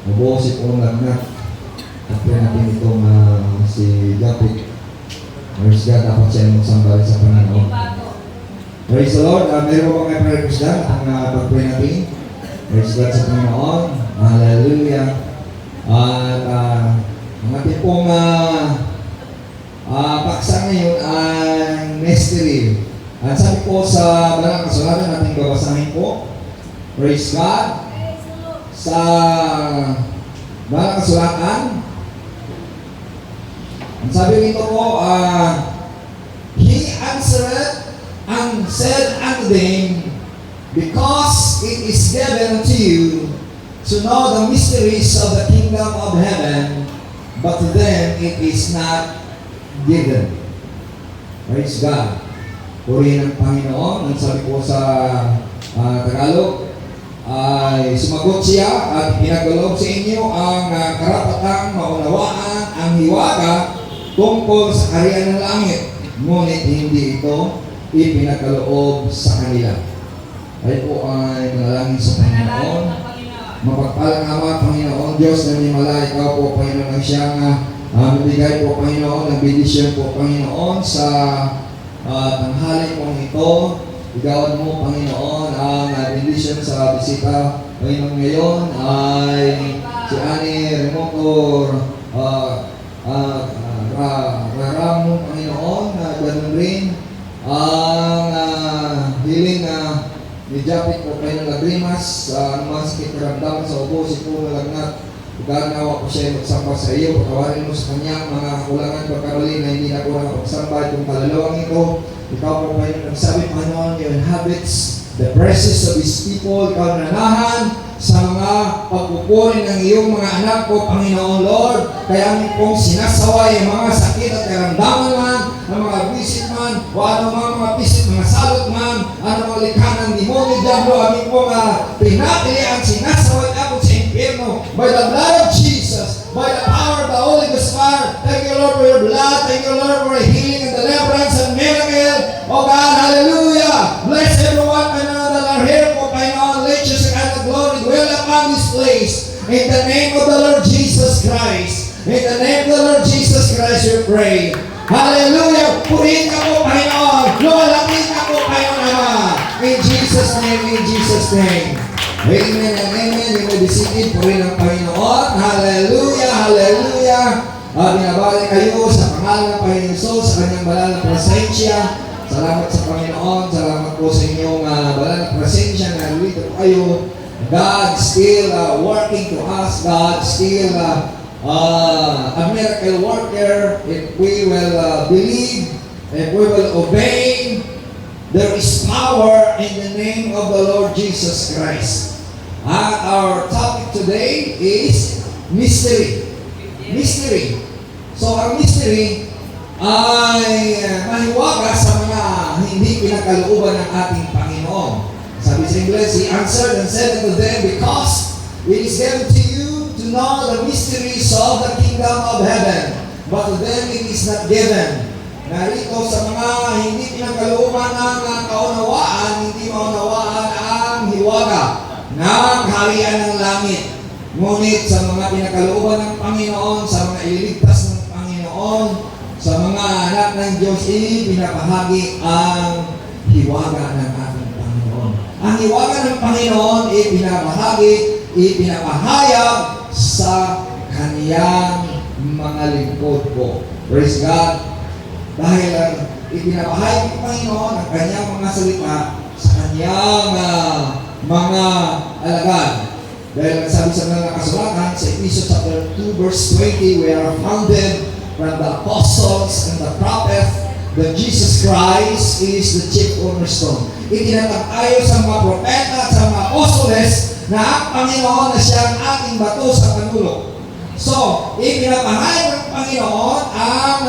Mabuosin po ang lagnat. Kapre natin itong si Japik. Praise God, dapat siya magsambal sa Panginoon. Praise the Lord. Meron po mga prayer request na ang pag-pray natin. Praise God sa Panginoon. Hallelujah. At ang ating pong paksa ngayon ay mystery. At sabi po sa Banal na Kasulatan natin babasahin po. Praise God. Sa Banal na Kasulatan, ang sabi nito po, He answered and said unto them, because it is given unto you to know the mysteries of the kingdom of heaven, but to them it is not given. Praise God. Purihin ang Panginoon. Ang sabi po sa Tagalog, ay sumagot siya at pinagkaloob sa inyo ang karapatang maunawaan ang hiwaga tungkol sa kaharian ng langit. Ngunit hindi ito ipinagkaloob sa kanila. Ay po ay manalangin sa Panginoon. Mapagpalang Ama, Panginoon Diyos na himala, ikaw po Panginoon ang siyang mabigay po Panginoon ng bendisyon po Panginoon sa tanghali pong ito. Igawan mo, Panginoon, ang bendisyon sa bisita. Panginoon, ngayon ay si Ani Remotor Raramo, Panginoon, na ganun rin ang hiling ni Japik po kayo ng lagrimas, mga sakit karamdaman sa ubo, sipo na lagnat. Ganawa ko siya magsamba sa iyo, patawarin mo sa kanya mga kakulangan pagkarali na hindi na ko nakapagsamba itong kalalawang ito. Ikaw po kayo nagsabi, Panginoon, you inhabits the presence of His people. Ikaw nanahan sa mga pagpupuri ng iyong mga anak ko, Panginoon Lord. Kaya amin pong sinasaway ang mga sakit at karamdaman man, ang mga visit man, o ano mga visit, mga salot man, ano mga likha ng demonyo, Diablo, amin pong pinatili ang sinasaway ako sa impyerno by the blood of Jesus, by the power of the Holy Ghost fire. Thank you, Lord, for your blood. Thank you, Lord, for healing and deliverance and miracle. Oh God, hallelujah. Bless everyone that are here, oh Panginoon. Let your kind of glory dwell upon this place. In the name of the Lord Jesus Christ. In the name of the Lord Jesus Christ, we pray. Hallelujah. Purihin ka po, Panginoon. Luwalapin ka po, Panginoon Ama. In Jesus' name, in Jesus' name. Amen and amen. You may be seated. Purihin ang Panginoon. Hallelujah, hallelujah. Binabalik kayo sa pangalan ng Panginoon Jesus, sa kanyang banal na presensya. Salamat sa Panginoon. Salamat po sa inyong banal na presensya na nalito po kayo. God still working to us. God still a miracle worker. If we will believe, if we will obey, there is power in the name of the Lord Jesus Christ. Our topic today is mystery. Mystery. So, ang mystery ay mahiwaga sa mga hindi pinagkalooban ng ating Panginoon. Sabi sa Ingles, He answered and said unto them, because it is given to you to know the mysteries of the kingdom of heaven, but to them it is not given. Narito sa mga hindi pinagkalooban ng kaunawaan, hindi maunawaan ang hiwaga ng kaharian ng langit. Ngunit sa mga pinagkalooban ng Panginoon, sa mga ililigtas ng Panginoon, sa mga anak ng Diyos, pinapahagi ang hiwaga ng ating Panginoon. Ang hiwaga ng Panginoon, ipinapahayag sa kaniyang mga lingkod po. Praise God. Dahil ipinapahayag ng Panginoon ang kanyang mga salita sa kanyang mga alagad. Dahil sabi sa mga kasulatan, sa Ephesians chapter 2 verse 20, we are founded from the apostles and the prophets that Jesus Christ is the chief cornerstone. Itinatag tayo sa mga propeta at sa mga apostoles na ang Panginoon na siya ang ating bato sa panulok. So, ipinapahayag ng Panginoon ang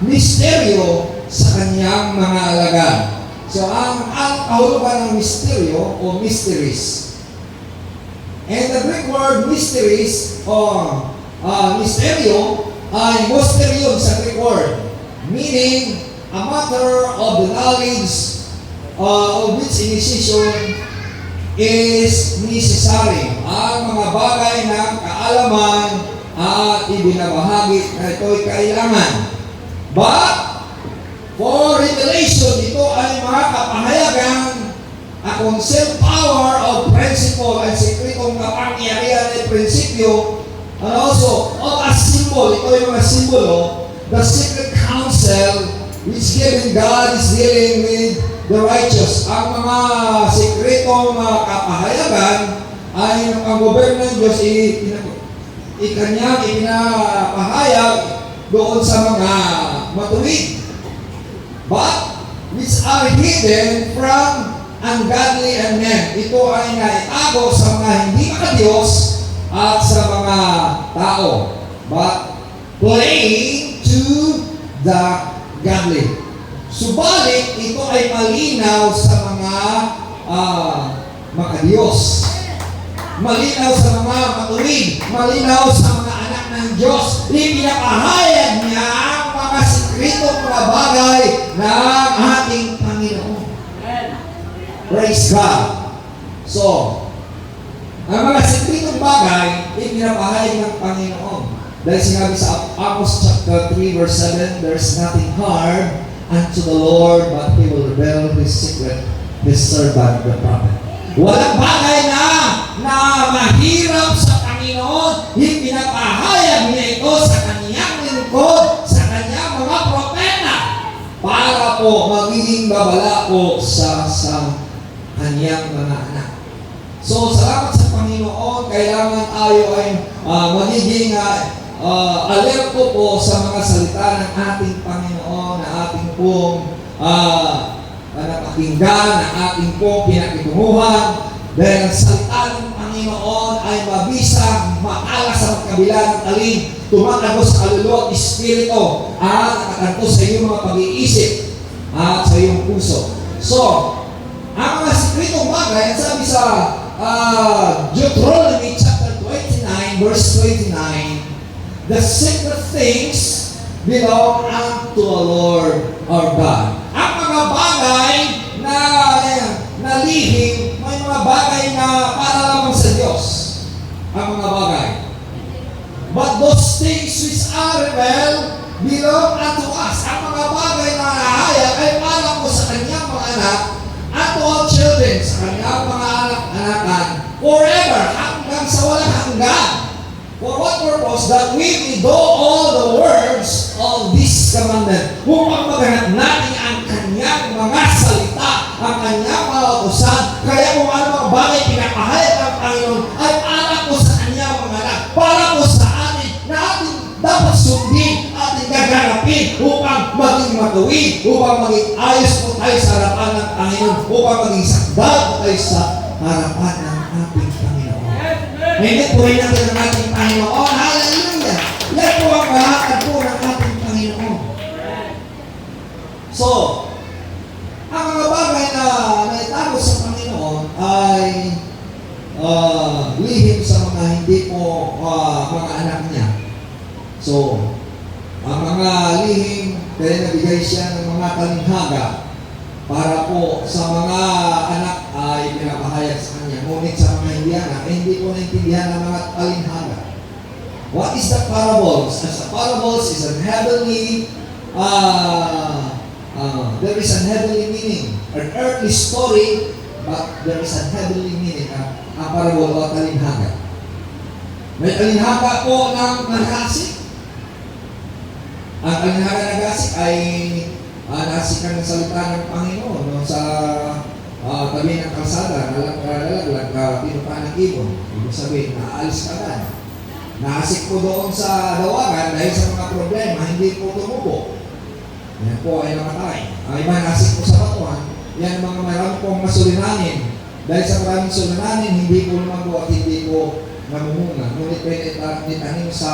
misteryo sa kanyang mga alagad. So, ang kahulugan ng misteryo o mysteries. And the Greek word mysteries or misteryo ay mysterium sa Greek word, meaning a matter of the knowledge of which initiation is necessary. Ang mga bagay na kaalaman at ibinabahagi na ito'y kailangan. But, for revelation, ito ay mga kapahayagan, a concealed power of principle at sikretong kapangyarihan at prinsipyo, and also of a symbol, ito yung mga simbolo, the secret counsel which given God is dealing with the righteous. Ang mga sikretong kapahayagan ay ang gobyerno ng Diyos ikanyang ipinapahayag doon sa mga matuwid, but which are hidden from ungodly and men. Ito ay naitago sa mga hindi makadiyos at sa mga tao, but plain to the godly. Subalit, ito ay malinaw sa mga makadiyos, malinaw sa mga matuwid, malinaw sa mga anak ng Diyos. Ipinapahayag niya ang mga sikretong mga bagay ng ating Panginoon. Praise God. So, ang mga sikretong bagay, ipinapahayag ng Panginoon. Dahil sinabi sa Amos chapter 3 verse 7, there's nothing hard unto the Lord, but He will reveal His secret, His servant, the prophet. Walang bagay na mahirap sa Panginoon, ipinapahayag niya ito sa kaniyang lingkod, sa kaniyang mga propeta, para po magiging babala po sa kaniyang mga anak. So, salamat sa Panginoon, kailangan tayo ay magiging alerto po sa mga salita ng ating Panginoon na ating pong napakinggan, na ating pong pinakitunguhan, dahil ang salita ng Panginoon ay mabisa, maala sa magkabila ng talim, tumatago sa kaluluwa at espiritu, at nakakanto sa iyong mga pag-iisip at sa iyong puso. So, ang mga sikretong bagay, sabi sa Deuteronomy chapter 29, verse 29, the secret things belong unto the Lord our God. Ang mga bagay na lihim, may mga bagay na para lamang sa Diyos. Ang mga bagay. But those things which are revealed belong unto us. Ang mga bagay na nahayag ay para po sa kanyang mga anak, unto all children, sa kanyang mga anak-anakan, forever, hanggang sa walang hanggan. For what purpose? That we may do all the words of this commandment. Upang maganap natin ang kanyang mga salita, ang kanyang mga utusan. Kaya kung ano mga bagay pinapahayag ng Panginoon ay para po sa kanyang mga anak, para po sa atin, na atin dapat sundin, ating gaganapin upang maging matuwid, upang maging ayos po tayo sa harapan ng Panginoon, upang maging sakdal po tayo sa harapan ng ating Panginoon. Hindi po rin natin ang ating Panginoon. Hallelujah! Yan po ang lahat po ng ating Panginoon. So, ang mga bagay na naitago sa Panginoon ay lihim sa mga hindi po mga anak niya. So, ang mga lihim, kaya nabigay siya ng mga talinghaga para po sa mga anak ay pinapahayag sa kanya. Ngunit sa mga hindi anak, hindi po naintindihan ng mga talinghaga. What is the parables? As the parables is an heavenly, there is an heavenly meaning. An earthly story, but there is a heavenly meaning. Ang parable o talinghaga. May talinghaga po ng nagasik. Ang talinghaga ng nagasik ay nasikan ng salita ng Panginoon no, sa tabi ng kalsada, nalaglag, pinupaan ng ibon. Ibig sabihin, naalis ka na. Naasik po doon sa dawagan dahil sa mga problema, hindi po tumubo. Yan po ay namatay. Ang iba nasik po sa batuhan, yan mga marami pong masulinanin. Dahil sa maraming sulinanin, hindi po lumago at hindi po namumunga. Ngunit pwede itanim sa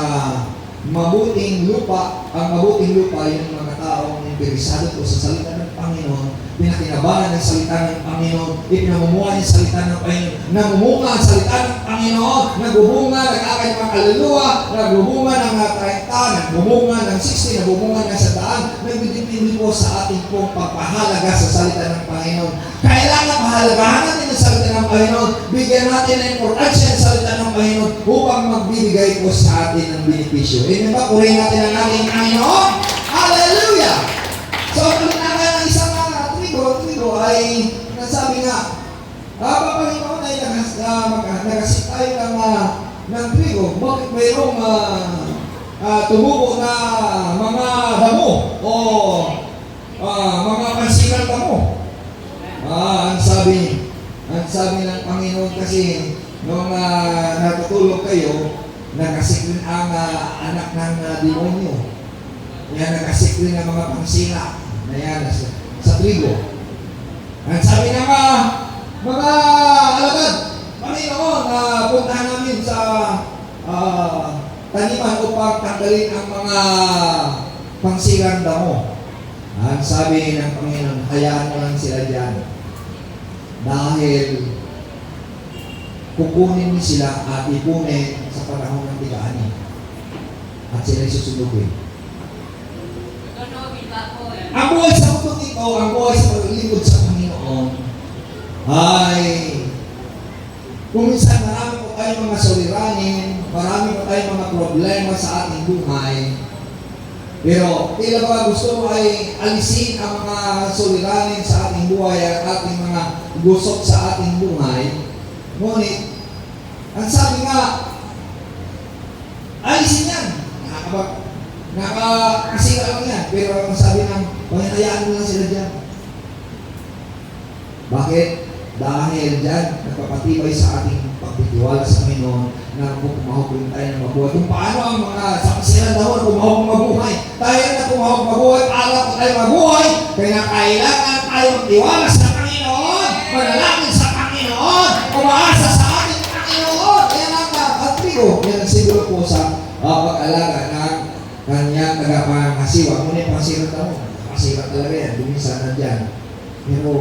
mabuting lupa. Ang mabuting lupa, yung mga taong interesado po sa salita ng Panginoon. Panginoon, pinakinabangan ng salita ng Panginoon, ipinamumuhay ang salita ng Panginoon, namumunga ang salita ng Panginoon, nagbubunga, nag-akay ng mga kaluluwa, nagbubunga ng 30, nagbubunga ng 60, nagbubunga ng 100, nagbibigay po sa ating pong pagpahalaga sa salita ng Panginoon. Kailangan pahalagahan natin ang salita ng Panginoon, bigyan natin ng importansya ang salita ng Panginoon upang magbibigay po sa atin ng benepisyo. Amen ba? Purihin natin ang ating Panginoon. Hallelujah! So, kung ng isang trigo ay nasabi nga, Panginoon ay nagasip tayo ng trigo. Bakit mayroong tumubo na mga damo o mga pansigang damo? Ang sabi ng Panginoon kasi nung natutulog kayo, nagasik rin ang anak ng demonyo. Yan, nagasik rin ang mga pangsila na yan sa trigo. Ang sabi ng mga alagad, Panginoon, puntahan namin sa taniman upang tanggalin ang mga pangsilang damo. Ang sabi ng Panginoon, hayaan mo lang sila dyan. Dahil kukunin niyo sila at ipunin sa panahon ng tigaan. At sila susundugin. Ang buhay sa mundo ito, ang buhay sa paglilingkod sa Panginoon ay kung minsan marami po tayong mga suliranin, marami po tayong mga problema sa ating buhay, pero tila ba gusto mo ay alisin ang mga suliranin sa ating buhay at ating mga gusot sa ating buhay. Ngunit, ang sabi nga, alisin yan. Nakakasira lang yan. Pero ang sabi ng, hayaan mo lang sila dyan. Bakit? Dahil dyan, nagpapatibay sa ating pagtitiwala sa Panginoon na kung kumahog rin tayo ng mabuhay. Kung paano ang mga sakasiran daw kumahog mabuhay. Tayo na kumahog mabuhay, para po tayo mabuhay. Kaya kailangan tayo magtiwala sa Panginoon, manalangin sa Panginoon, umaasa sa ating Panginoon. Kaya lang at trigo, yan ang siguro po sa pag-alaga ng kanyang tagapangasiwa. Ngunit pangasirat ako, pangasirat talaga yan, dumisa na dyan. Pero,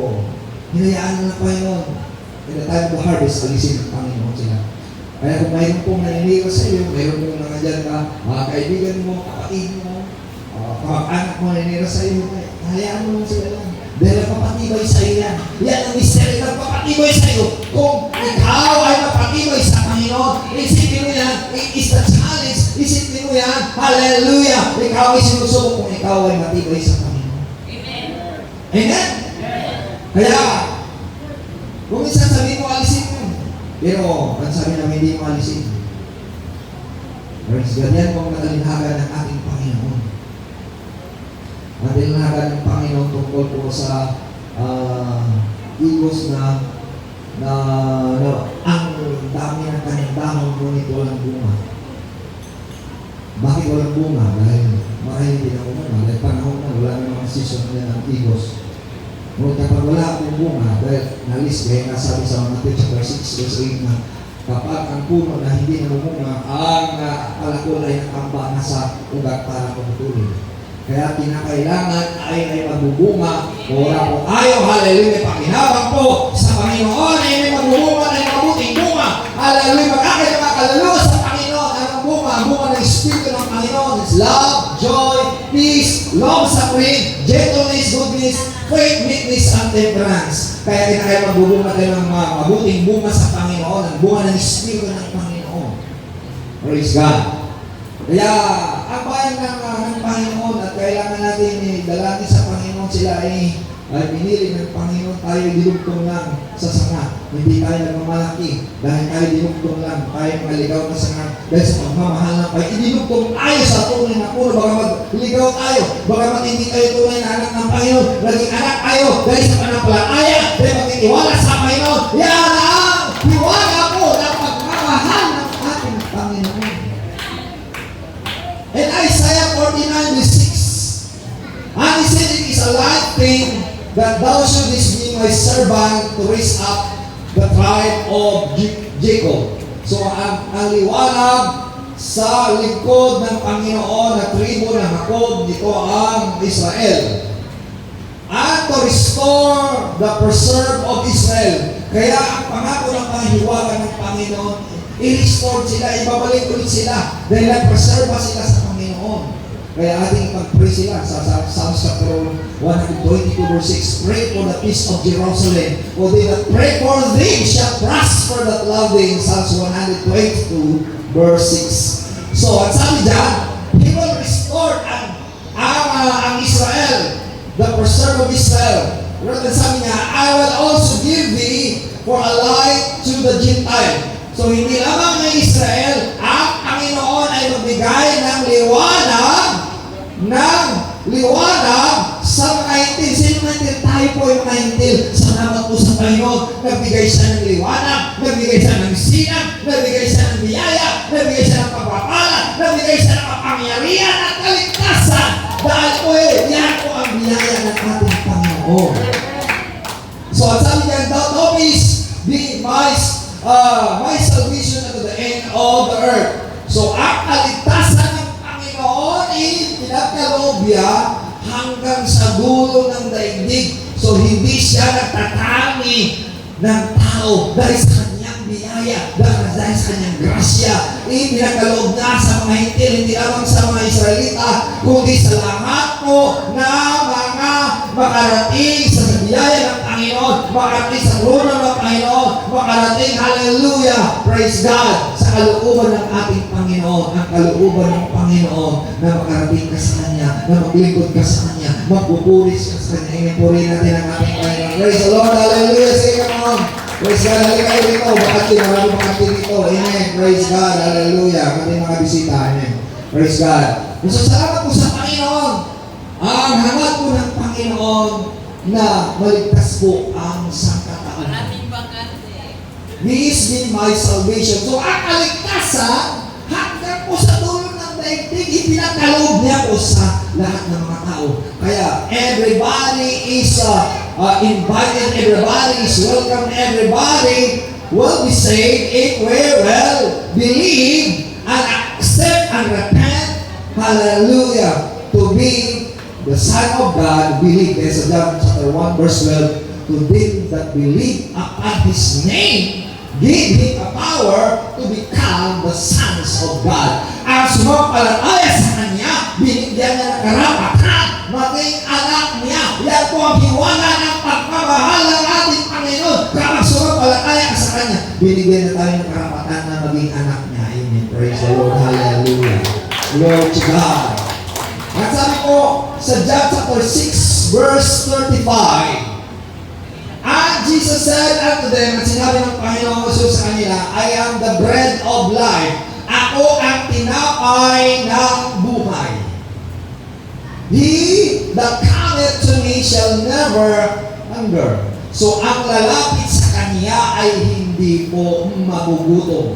hinayaan na ng Panginoon. At the time of the harvest, alisin ng Panginoon sila. Kaya kung mayroon pong naninira sa iyo, mayroon pong nangadyan ka, mga kaibigan mo, kapatid mo, anak mo naninira sa iyo, hayaan mo lang sila lang. Dahil nagpapatibay sa iyo yan. Yan ang mystery, nagpapatibay sa iyo. Kung ikaw ay mapatibay sa Panginoon, isipin mo yan, it is the challenge, isipin mo yan, hallelujah, ikaw ay sinusubok kung ikaw ay matibay sa Panginoon. Amen? Amen? Kaya, kung minsan sabihin mo, alisin mo. Pero, ang sabi namin, hindi mo alisin. Friends, ganyan po ang matalinhaga ng ating Panginoon. Matalinhaga ng Panginoon tungkol po sa igos na ang dami ng kanyang dahon ngunit walang bunga. Bakit walang bunga? Dahil marahil hindi na bunga. Dahil panahon na, wala na mga season na ng igos. Ngunit kapag wala akong bunga, dahil nalis, kaya nasabi sa mga chapter 6, verse 8 na kapag ang puno na hindi namumunga, ang palakol ay nakamba na sa ugat para pumutuloy. Kaya kinakailangan ay magbubunga. Ora po tayo, hallelujah, pakinabang po sa Panginoon ay may magbubunga na mabuting bunga. Hallelujah, mag-akay na kaluluwa sa Panginoon. Anong bunga? Ang bunga ng Espiritu ng Panginoon is love, joy, peace, long-suffering, gentleness, goodness, faith, meekness, and temperance. Kaya kinakailangan magbubunga tayo ng mabuting bunga sa Panginoon, ang bunga ng Espiritu ng Panginoon. Praise God. Kaya, ang bayan ng Panginoon at kailangan natin dalangin sa Panginoon, sila ay pinili ng Panginoon, tayo dinugtong lang sa sanga. Hindi tayo nagmamalaki dahil tayo dinugtong lang, tayo maligaw na sanga dahil sa pagmamahal ng Panginoon. Idinugtong tayo sa tunay na puno, baka magligaw tayo, baka hindi tayo tunay na anak ng Panginoon, naging anak tayo dahil sa panampalataya, dahil magtitiwala sa Panginoon. Yan ang tiwala po ng pagmamahal ng ating Panginoon. In Isaiah 49:6, and he said, it is a light thing that thou shouldest be my servant to raise up the tribe of Jacob. So, ang liwanag sa likod ng Panginoon na tribo ng Jacob, dito ang Israel. and to restore the preserve of Israel. Kaya ang pangako ng panghiwaga ng Panginoon, i-restore sila, ibabalik ulit sila dahil nag-preserve sila sa Panginoon. Kaya ating pag-pray sila sa Psalms chapter 122 verse 6. Pray for the peace of Jerusalem. For they that pray for thee shall prosper that love thee, in Psalms 122 verse 6. So, at sabi dyan, He will restore ang Israel, the preserve of Israel. Pero sabi niya, I will also give thee for a light to the Gentile. So, hindi lamang ng Israel, ang Panginoon ay magbigay ng liwanag sa mga hintil. Sino mga hintil? Tayo po yung mga hintil. Salamat po sa Panginoon. Nagbigay siya ng liwanag, nagbigay siya ng sinag, nagbigay siya ng biyaya, nagbigay siya ng pagpapala, nagbigay siya ng kapangyarihan at kaligtasan. Dahil po yan po ang biyaya ng ating Panginoon. So, at sabi niya, thou is my salvation unto the end of the earth. So, ang kaligtasan ng Panginoon ay pinagkalobya hanggang sa dulo ng daigdig. So, hindi siya nagtatangi ng tao dahil sa kanyang biyaya, dahil sa kanyang grasya. Pinagkaloob na sa mga hintil, hindi lamang sa mga Israelita, kundi sa lahat po na mga makarating sa biyaya ng Panginoon, makarating sa trono ng Panginoon, makarating, hallelujah, praise God, sa kalooban ng ating Panginoon, ang kalooban ng Panginoon na makarating ka sa Kanya, na maglingkod ka sa Kanya, magpupulis ka sa Kanya. Inipuri natin ang ating Panginoon. Praise the Lord, hallelujah, say come on. Praise God, halika kayo dito, bakit marami makati dito, amen, praise God, hallelujah, ating mga bisita, amen, praise God. So, salamat po sa Panginoon. Ang hangat po ng Panginoon na maligtas po ang sangkatauhan. Maraming bakante. He is been my salvation. So, ang kaligtasan, hanggang po sa dulo ng daigdig, ipinagkaloob niya po sa lahat ng mga tao. Kaya, everybody is invited, everybody is welcome, everybody will be saved if we will believe and accept and repent, hallelujah, to be the Son of God, believe. There's a John chapter 1 verse 12, to them that believe upon His name, give Him a power to become the sons of God. Ang sumampalataya sa Kanya, binigyan niya ng karapatan, maging anak niya. Yan po ang hiwala ng pagmamahal ng ating Panginoon. Kapag sumampalataya ka sa Kanya, binigyan na tayo ng karapatan na maging anak niya. Amen. Praise the Lord. Hallelujah. Glory to God. At sabi ko sa John chapter 6 verse 35, and Jesus said unto them, at sinabi ng Panginoong Jesus sa kanila, I am the bread of life. Ako ang tinapay ng buhay. He that cometh to me shall never hunger. So ang lalapit sa Kanya ay hindi po magugutom.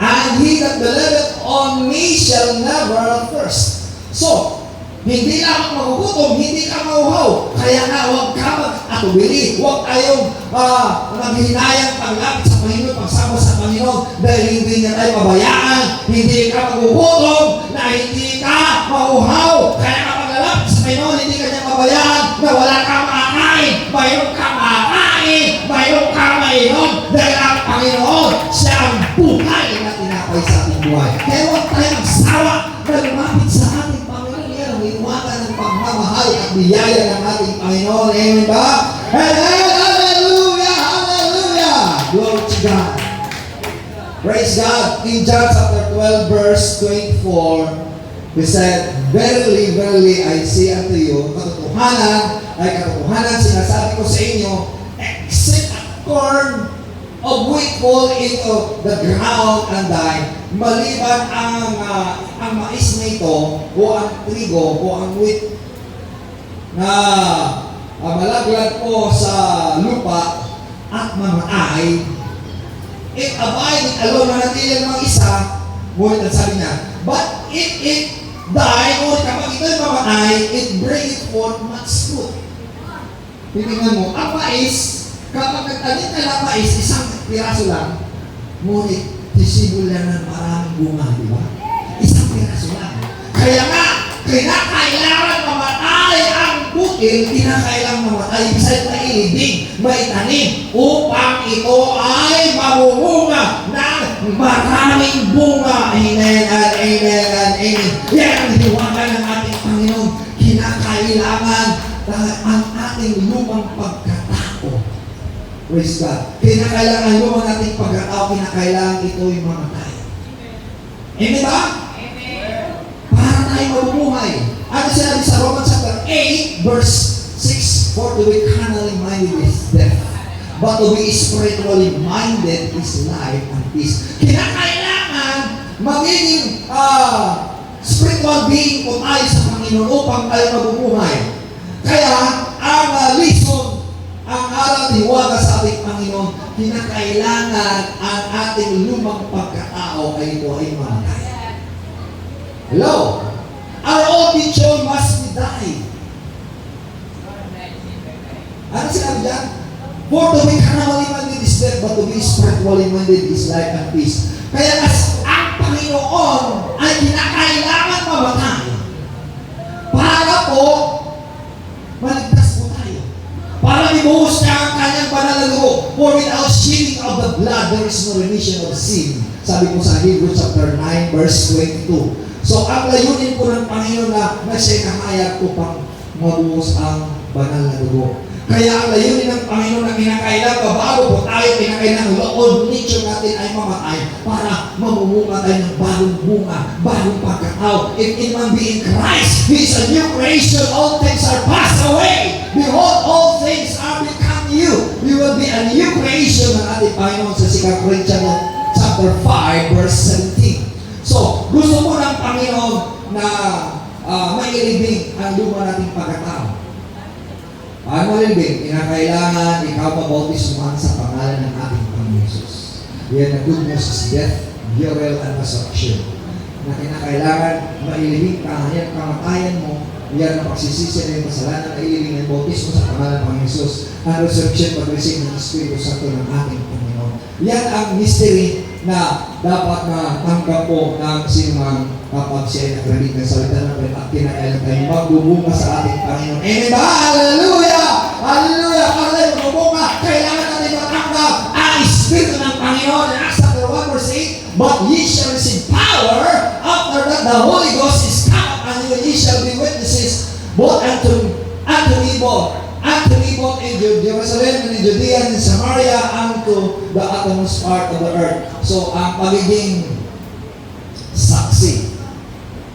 And he that believeth on me shall never thirst. So, hindi lang magugutom, hindi ka mauhaw. Kaya nga, huwag ka mag-atubili. Huwag tayong maghinayang paglapit sa Panginoon, pagsama sa Panginoon, dahil hindi niya tayo pabayaan. Hindi ka magugutom, na hindi ka mauhaw. Kaya kapag lalapit sa Panginoon, hindi ka niya pabayaan, na wala kang makakain. Mayroon kang makakain, mayroon kang mainom, dahil ang Panginoon, siya ang buhay na tinapay sa ating buhay. Kaya huwag tayong magsawa na lumapit sa ating iwanan ng pagmamahal at biyaya ng ating Panginoon. Amen ba? Hallelujah! Hallelujah! Glory to God. Praise God. In John chapter 12 verse 24, He said, Verily, verily, I say unto you, katotohanan, sinasabi ko sa inyo, except a corn of wheat fall into the ground and die, maliban ang mais na ito o ang trigo o ang wheat na malaglag po sa lupa at mamatay, it abide alone, manatili ng isa, ngunit ang sabi niya, but if it die, ngunit kapag ito'y mamatay, it bringeth forth much fruit. Tingnan mo, ang mais, kapag nagtanim ka ng mais, isang piraso lang, ngunit sisibol lang ng maraming bunga, di ba? Isang piraso lang. Kaya nga, kinakailangan mamatay ang buto sutil, kinakailang mamatay, bisan na ilibing, may tanim, upang ito ay mamumunga ng maraming bunga. Amen and amen and amen. Yan ang hiwaga ng ating Panginoon. Kinakailangan ang ating lumang pagkatao. Praise God. Kinakailangan lumang ating pagkatao, kinakailangan ito'y mamatay. Amen ba? Para tayo mabubuhay. Ano sinabi sa Romans chapter 8, verse 6, for to be carnally minded is death, but to be spiritually minded is life and peace. Kinakailangan magiging spiritual being po tayo sa Panginoon upang tayo mabubuhay. Kaya, ang lison, ang aral hiwaga sa ating Panginoon, kinakailangan ang ating lumang pagkatao ay ito ay mamatay. Hello? Our old nature must be died. Ano sinabi dyan? For to be carnally minded is death, but to be spiritually minded is life and peace. Kaya ang Panginoon ay kinakailangan mamatay para po maligtas po tayo. Para ibuhos niya ang kanyang banal na dugo. For without shedding of the blood, there is no remission of sin. Sabi po sa Hebrews chapter 9, verse 22. So, ang layunin po ng Panginoon na siya'y kahayag upang mabuhos ang banal na dugo. Kaya ang layunin ng Panginoon na kinakailangan, bago po tayo kinakailangan, the old nature natin ay mamatay para mamumunga tayo ng bagong bunga, bagong pagkatao. If anyone be in Christ, He is a new creation. All things are passed away. Behold, all things are become new. We will be a new creation ng ating Panginoon sa 2 Corinthians chapter 5, verse 17. So, gusto mo ng Panginoon na mailibing ang luma nating pagkatao. Paano malibing? Kinakailangan ikaw mabautismuhan sa pangalan ng ating Panginoon Jesus. Yan ang good news is death, burial, and resurrection. Na kinakailangan mailibing ka, yan kamatayan mo, yan ang pagsisisi na yung kasalanan, mailibing ang bautismo sa pangalan ng Panginoon Jesus, ang resurrection, pag-receive ng Espiritu Santo ng ating Panginoon. Yan ang mystery na dapat na tanggap po ng sinumang kapag siya ay nakralik ng salita natin at kinakailangan tayo magbubunga sa ating Panginoon. Amen ba? Hallelujah! Hallelujah! Para tayo magbubunga, kailangan natin matanggap ang Espiritu ng Panginoon. In Acts chapter 1 verse 8, but ye shall receive power after that the Holy Ghost is come upon you, and ye shall be witnesses both unto me both in Jerusalem and in Judea and in Samaria unto the uttermost part of the earth. So, ang pagiging saksi.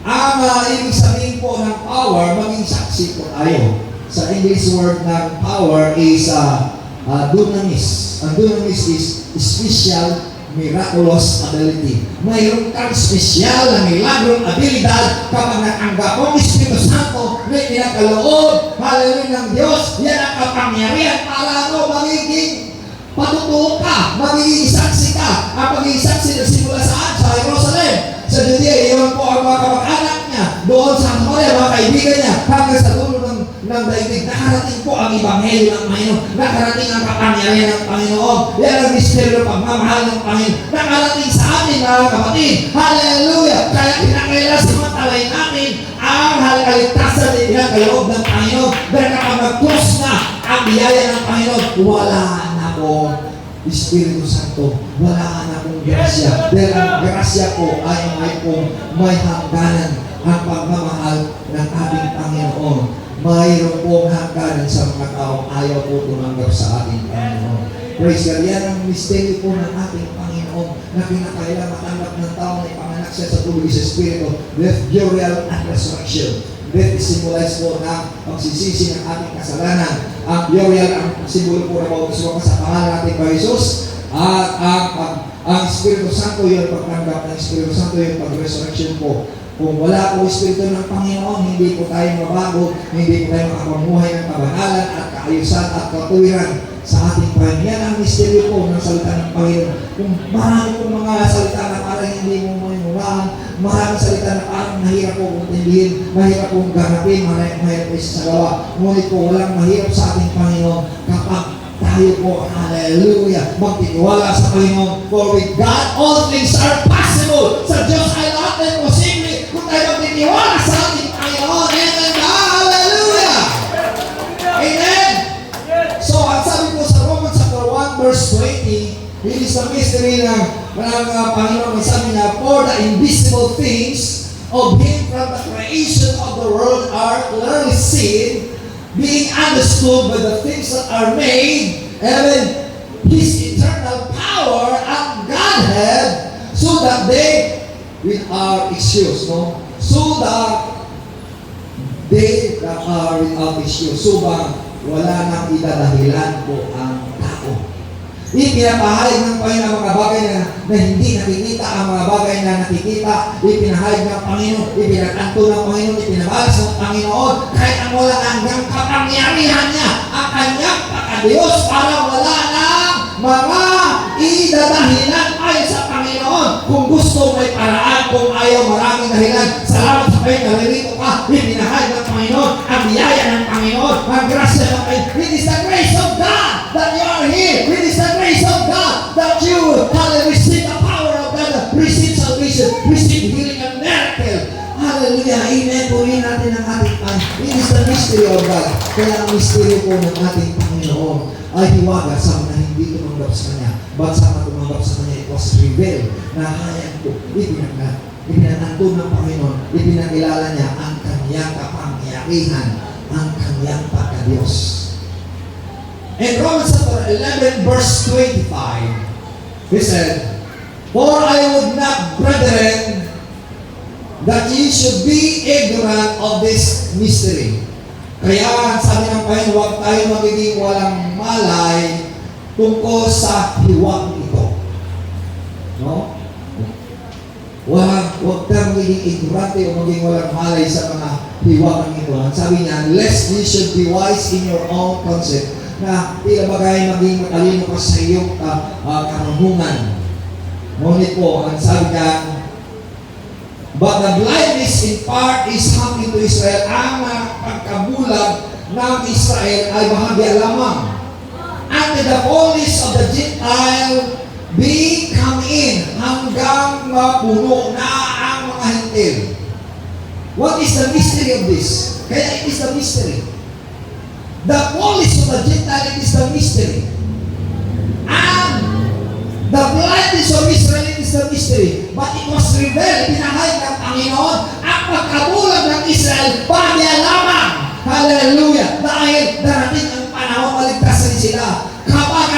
Ang ibig sabihin po ng power, maging saksi po tayo. Sa English word ng power is dunamis. Ang dunamis is special miraculous ability. Mayroon kang special na milagrong abilidad kapag natanggap mo ang Espiritu Santo na ipinakaloob, hallelujah, ng Diyos. Yan ang kapangyarihan para magiging patutuo ka, magiging saksi ka. Ang pagiging saksi nagsimula saan? Sa Jerusalem. Sa Judea, iyon po ang mga kamag-anak niya. Doon sa Samaria, mga kaibigan niya, hanggang sa dulo ng daigdig, nakarating po ang Ebanghelyo ng Panginoon. Nakarating ang kapangyarihan ng Panginoon. Yan ang misteryo ng pagmamahal ng Panginoon. Nakarating sa amin, mga kapatid. Hallelujah! Kaya kinakailangan samantalay natin ang kaligtasan na ipinakaloob ng Panginoon. Dahil kapag mag-close na ang biyaya ng Panginoon, wala na po Espiritu Santo, wala na pong grasya. Dahil ang grasya po ay may hangganan ang pagmamahal ng ating Panginoon. Mayroon pong hangganan sa mga taong ayaw po tumanggap sa ating Panginoon. Praise God. Yan ang mystery po ng ating Panginoon na kinakailangan matanggap ng tao na ipanganak siya sa tubig sa Espiritu, death, burial, and resurrection. Death is symbolized po ng pagsisisi ng ating kasalanan. Ang burial, ang simbolo po na bautismo sa pangalan natin ba Jesus. At ang Espiritu Santo, yung pagtanggap ng Espiritu Santo, yung pag-resurrection po. Kung wala po Espiritu ng Panginoon, hindi po tayo mabago, hindi po tayo makapamuhay ng kabanalan at kaayusan at katuwiran sa ating Panginoon. Yan ang misteryo po ng salita ng Panginoon. Kung marami pong mga salita na parang hindi mo mainunahan, maraming salita na parang mahirap po intindihin, mahirap po ganapin, mahirap po isasagawa. Ngunit po walang mahirap sa ating Panginoon kapag tayo po, hallelujah, magtitiwala sa Panginoon. For with God, all things are possible. Sa Diyos ay lahat ay posible kung tayo magtitiwala sa ating Panginoon. Amen. Hallelujah! invisible things of Him from the creation of the world are clearly seen, being understood by the things that are made, even His eternal power and Godhead, so that they are excused, no? So that they that are without excuse. So ba, wala nang idadahilan po ang tao. Ipinapahayag ng Panginoon ang mga bagay na hindi nakikita, ang mga bagay na nakikita, ipinahayag ng Panginoon, ipinakanto ng Panginoon, ipinabalas ng Panginoon, kahit ang wala hanggang kapangyarihan niya, ang kanyang pagkadiyos, para wala nang mga idadahilan ayon sa Panginoon. Kung gusto, may paraan. Kung ayaw, maraming dahilan. Salamat sa kayo, nalilito ka. Ipinahayag ng Panginoon, ang biyaya ng Panginoon, ang grasya ng Panginoon. It is the grace of God that you are here. It is the grace of God that you receive the power of God, receive salvation, receive healing and miracle. Hallelujah. Amen. Purihin natin ang ating Panginoon. It is the mystery of God. Kaya ang mystery po ng ating Panginoon ay hiwaga sa mga hindi tumanggap sa Kanya. But sa mga tumanggap sa Kanya, it was revealed na hayag po, ipinanantun ng Panginoon, ipinakilala niya ang Kanyang kapangyarihan, ang Kanyang pagkadiyos. In Romans chapter 11, verse 25, He said, "For I would not, brethren, that ye should be ignorant of this mystery." Kaya, sabi ng Panginoon, huwag tayo magiging walang malay tungkol sa hiwag ito. No? Huwag tayo magiging ignorante o maging walang malay sa mga hiwag ito. Sabi niya, "Lest ye should be wise in your own concept," na tila bagay maging matalino ka sa iyong karunungan. Ngunit po, ang sabi niya, "But the blindness in part is coming to Israel." Ang pagkabulag ng Israel ay bahagya lamang. And the fullness of the Gentile be come in, hanggang mapuno na ang mga hintil. What is the mystery of this? Kaya it is the mystery. The fullness of the Gentile, it is the mystery. And the blindness of Israel, it is the mystery. But it was revealed, pinahayag ng Panginoon, ang pagkabulag ng Israel, bahagya lamang. Hallelujah! Dahil darating ang panahon, maligtasan sila. Kapag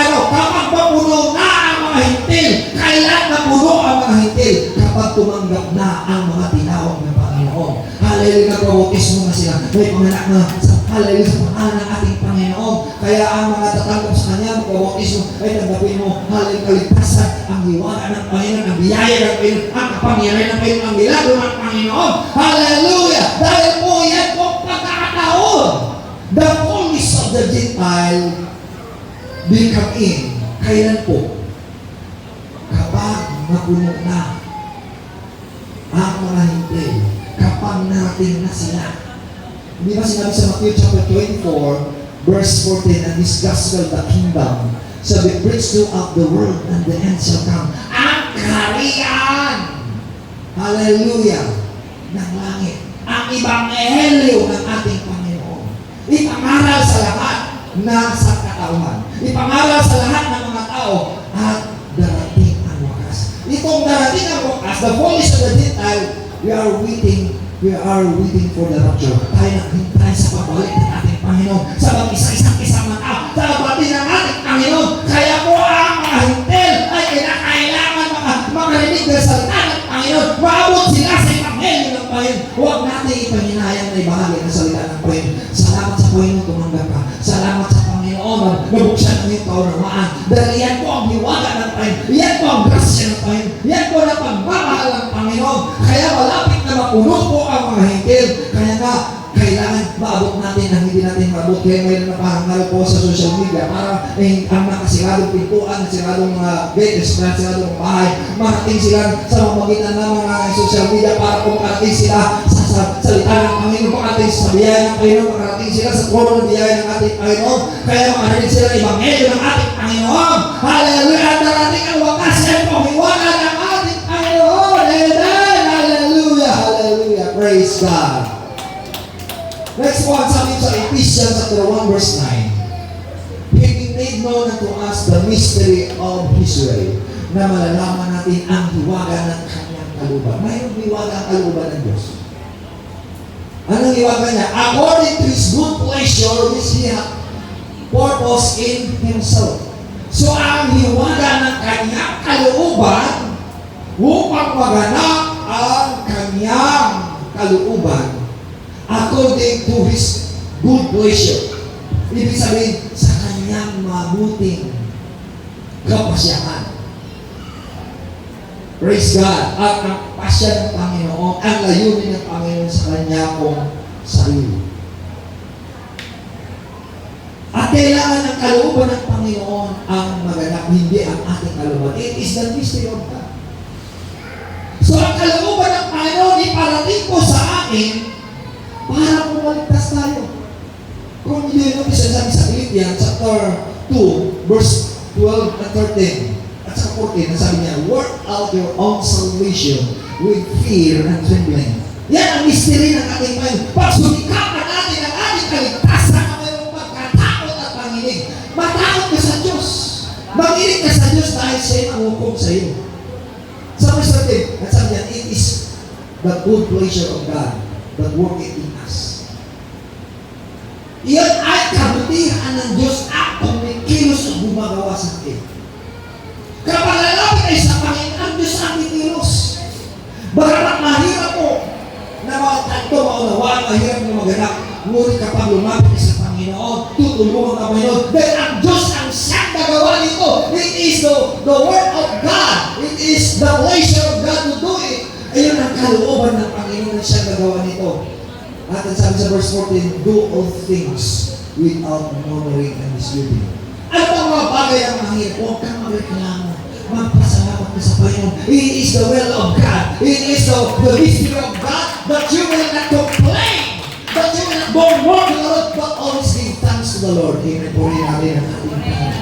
mapuno na ang mga hintil, kailan mapuno ang mga hintil? Kapag tumanggap na ang mga tinawag ng Panginoon. Hallelujah! Nagpabautismo na sila. May panganak na sa hallelujah sa pangalan ng ating Panginoon. Kaya ang mga tatanggap sa Kanya, magpabautismo, ay tanggapin mo, hallelujah, kaligtasan, ang hiwaga ng Panginoon, ang biyaya ng Panginoon, ang kapangyarihan ng Panginoon, ang milagro ng Panginoon. Hallelujah! Dahil po yan po pagkakataon. The fullness of the Gentile will come in. Kailan po? Kapag mapuno na ang mga hintil, kapag narating na sila. Hindi ba sinabi sa Matthew chapter 24, verse 14, "And this gospel, the kingdom, shall be preached throughout the world, and the end shall come." Ang kaharian, hallelujah, ng langit, ang ebanghelyo ng ating Panginoon, ipangaral sa lahat na sa katauhan, ipangaral sa lahat ng mga tao, at darating ang wakas. Itong darating ang wakas, the fullness of the Gentile, we are waiting for the rapture. Tayo naghintay sa pagbalik ng ating Panginoon, sa mag-isa-isang mga tao, sa pagdating ng ating Panginoon. Kaya po ang mga hintil ay kinakailangan makarinig ng salita ng Panginoon, maabot sila sa ebanghelyo ng Panginoon. Huwag natin ipaninayang na ibahagi ng salita ng Panginoon. Salamat sa Panginoon, tumanggap ka. Salamat sa Panginoon, nabuksan ang iyong kaunawaan. Dahil yan po ang hiwaga ng Panginoon. Yan po ang grasya ng Panginoon. Yan po ang pagmamahal ng Panginoon. Kaya malapit na mapuno po ang mga hintil. Kaya nga, kailangan maabot natin ang hindi natin maabot. Kaya ngayon na parang naroon po sa social media, parang ang nakasiradong pintuan, siradong gate, siradong bahay, marating sila sa mamagitan ng mga social media para kung makarating sila sa salita ng Panginoon, makarating sa biyaya ng Panginoon, makarating sila sa trono ng biyaya ng ating Panginoon, kaya makarating sila ng ebanghelyo ng ating Panginoon. Hallelujah! At darating ang wakas, yan po, hiwaga ng ating Panginoon. Amen! Hallelujah! Hallelujah! Praise God! Next one, sabi sa Ephesians chapter 1 verse 9. "Having made known unto us the mystery of His will," na malalaman natin ang hiwaga ng Kanyang kalooban. Mayroong hiwaga ang kalooban ng Diyos. Anong hiwaga niya? According to His good pleasure, which He hath purpose in Himself. So, ang hiwaga ng kanyang kalooban upang maganap ang kanyang kalooban according to His good pleasure. Ibig sabihin, sa kanyang mabuting kapasyahan. Praise God. At ang pasya ng Panginoon, ang layunin ng Panginoon sa kanya kong sarili. At kailangan ng kalooban ng Panginoon ang maganap, hindi ang ating kalooban. It is the mystery of God. So, ang kalooban ng Panginoon iparating ko sa akin para pumaligtas tayo. Kung hindi nyo sabi sa Philippians chapter 2, verse 12 and 13, at sa 14, nasabi niya, work out your own salvation with fear and trembling. Yan ang mystery ng ating Panginoon. Pagsumikapan natin ang ating kaligtasan na mayroong pagkatakot at panginig. Matakot ka sa Diyos. Manginig ka sa Diyos dahil siya ang hukom sa iyo. Sa verse 13, nasabi niya, it is the good pleasure of God that worketh in us. Iyon ay kabutihan ng Diyos at kumikilos at gumagawa sa akin. Kapag lalapit ay sa Panginoon, ang Diyos ang kikilos. Bagamat mahirap po na mga tanto maunawaan, mahirap na maganap. Ngunit kapag lumapit ay sa Panginoon, tutulungan ang Panginoon. Dahil ang Diyos ang siyang gagawa nito. It is the word of God. It is the pleasure of God to do it. Ayun ang kalooban ng Panginoon na siyang gagawa nito. At ang sabi sa verse 14, do all things without murmuring and disputing. Ano bang mga bagay ang mahirap? Huwag kang magreklamo. Magpasalamat ka sa Panginoon. It is the will of God. It is the mystery of God that you will not complain. That you will not murmur to the Lord, but always give thanks to the Lord. Amen. Puri natin ang ating Panginoon.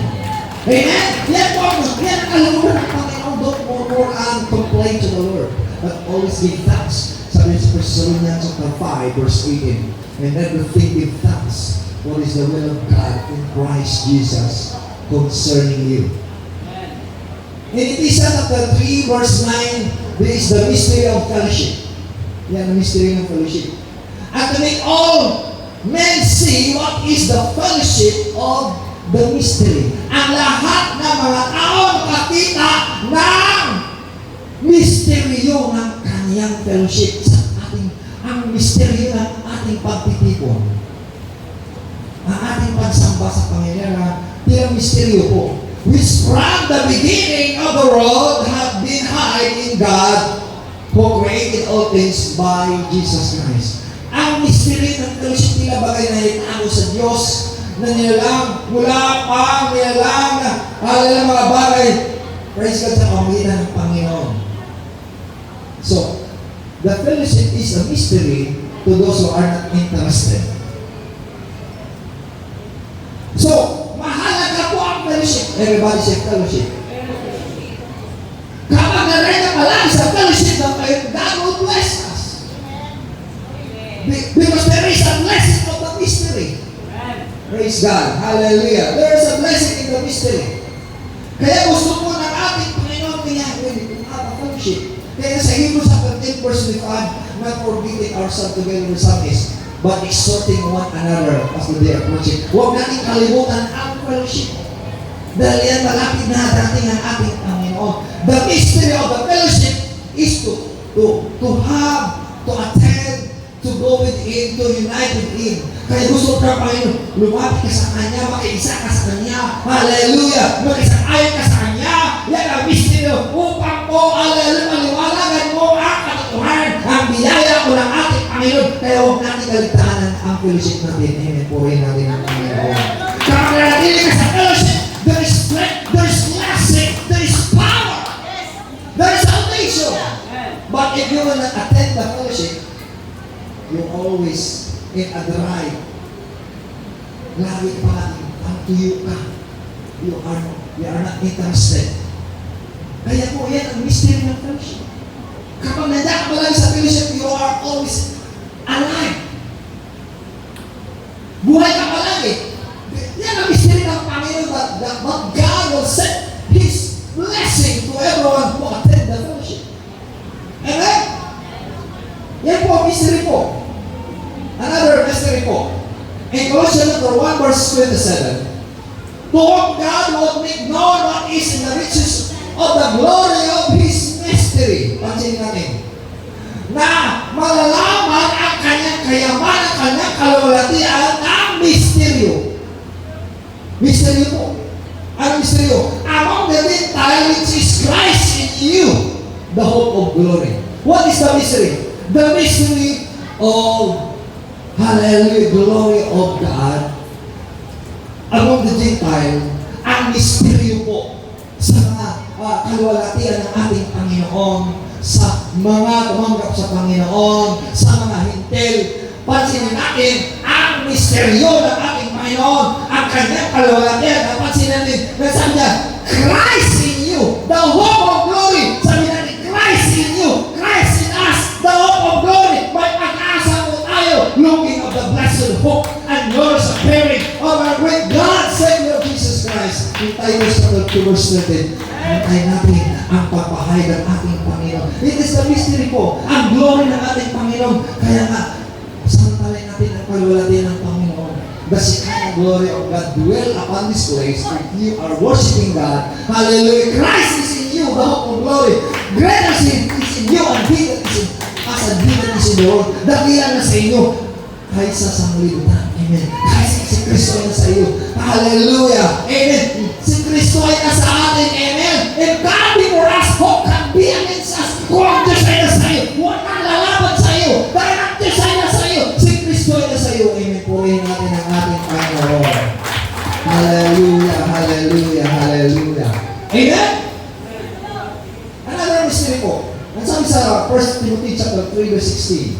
Amen. Yan po ang kalooban ng Panginoon. Don't murmur and complain to the Lord, but always give thanks. Sabi sa 1 Thessalonians chapter 5, verse 18, and everything give thanks. What is the will of God in Christ Jesus concerning you? In Ephesians chapter 3, verse 9, there is the mystery of fellowship. Yan ang mystery ng fellowship. And to make all men see what is the fellowship of the mystery. Ang lahat ng mga tao makakita ng misteryo ng kaniyang fellowship sa ating, ang misteryo ng ating pagtitipon. Ang ating pagsamba sa Panginoon, tila misteryo po, which from the beginning of the world have been hid in God who created all things by Jesus Christ. Ang misteryo ng fellowship tila bagay na itago sa Diyos na nilalang mula pa nilalang na mga bagay, praise God, sa pamagitan ng Panginoon. So, the fellowship is a mystery to those who are not interested. So, mahalaga po ang fellowship. Everybody say fellowship. Kapag naray ka palagi sa fellowship ng kayo, God will bless us. Because there is a blessing of the mystery. Praise God. Hallelujah. There is a blessing in the mystery. Kaya gusto po ng ating Panginoon kaya to have a fellowship. Kaya sa Hebrews 10 verse 5, not forbidding ourselves together with some is, but exhorting one another as the day approaching. Huwag natin kalimutan ang fellowship. Dahil yan malapit na dating ang ating Panginoon. The mystery of the fellowship is to have, to attend, to go with Him, to unite with Him. Kaya gusto ka Panginoon, lumapit ka sa Kanya, makiisa ka sa Kanya. Hallelujah! Makisang-ayon ka sa Kanya. Yan ang mystery upang po, hallelujah, maliwalagan mo ang katotohanan, ang biyaya ko ng ating Panginoon. Kaya huwag natin kaligtanan ang fellowship natin. Amen. Purihin natin ang Panginoon. Kapag nanatili ka sa fellowship, there is strength, there is blessing, there is power, there is salvation. But if you will not attend the fellowship, you always in a drive. Lagi pa ang tuyo ka. You are not interested. Kaya po yan ang mystery ng fellowship. Kapag nandiyan ka palagi sa fellowship, you are always alive. Buhay ka palagi. Yan ang mystery ng Panginoon that God will set His blessing to everyone who attend the fellowship. And po, mystery po. Another mystery po. In Colossians chapter 1 verse 27, to whom God will make known what is in the riches of the glory of His mystery. Pansinin natin. Na malalaman ang kanyang kayamanan, ang kanyang kalwalatian ng misteryo. Misteryo po. Ang misteryo? Among the Gentiles which is Christ in you, the hope of glory. What is the mystery? The mystery of, hallelujah, glory of God among the Gentiles. Ang misteryo po sa mga kalwalatian ng ating Panginoon, sa mga tumanggap sa Panginoon, sa mga hintil. Pansinin natin ang misteryo ng ating Panginoon, ang kanyang kalwalatian. Pansinin natin, nasabi niya, Christ in you, the hope of glory. Sabi natin, Christ in you, Christ in us, the hope of glory. May pag-asa po tayo, looking of the blessed hope and glorious appearing of our great God, Savior Jesus Christ. In Titus chapter 2 verse 13, antay natin ang pagpahayag ng ating Panginoon. It is the mystery po, ang glory ng ating Panginoon. Kaya nga, samantalay natin ang kalwalatian ng Panginoon. The Shekinah glory of God dwell upon this place if you are worshiping God. Hallelujah. Christ is in you, the hope of glory. Greater is in you and bigger is in us and bigger is in the world. Dakila na sa inyo kaysa sa sanglibutan. Amen. Kaysa si Kristo ay nasa iyo. Hallelujah. Amen. Si Kristo ay nasa atin. Amen. If God be for us, who can be against us? Kung ang Diyos ay nasa iyo, walang lalaban sa iyo. Dahil ang Diyos ay nasa iyo, si Kristo ay nasa iyo. Amen. Purihin natin ang ating Panginoon. Hallelujah. Hallelujah. Hallelujah. Amen. Another mystery po. Ang sabi sa 1 Timothy chapter 3 verse 16.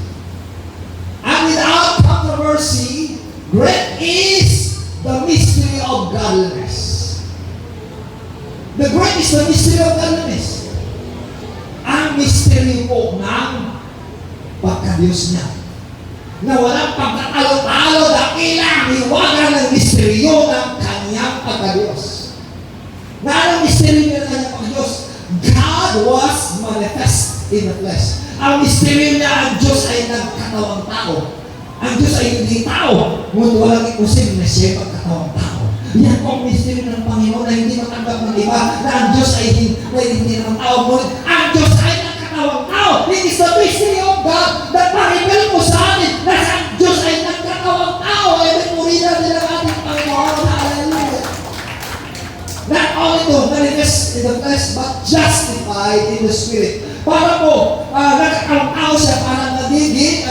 And without controversy, great is the mystery of godliness. The great is the mystery of godliness. Ang mystery po ng pagka-Diyos niya. Na walang pagkatalo-talo, dakila, hiwaga ng misteryo ng kanyang pagka-Diyos. Na anong mystery niya ng kanyang pagka-Diyos? God was manifest in the flesh. Ang misteryo niya, ang Diyos ay nagkatawang tao. Ang Diyos ay hindi tao. Ngunit walang imposible na siya pagkatawang tao. Yan po ang misteryo ng Panginoon na hindi matanggap ng iba, na ang Diyos ay hindi naman tao. Ngunit ang Diyos ay nagkatawang tao. It is the mystery of God that paribel po sa atin na ang Diyos ay nagkatawang tao. Ay may purina nila ang ating Panginoon. Hallelujah. Not only to manifest in the flesh, but justified in the Spirit. Para po, nagkakawang-tao siya para magiging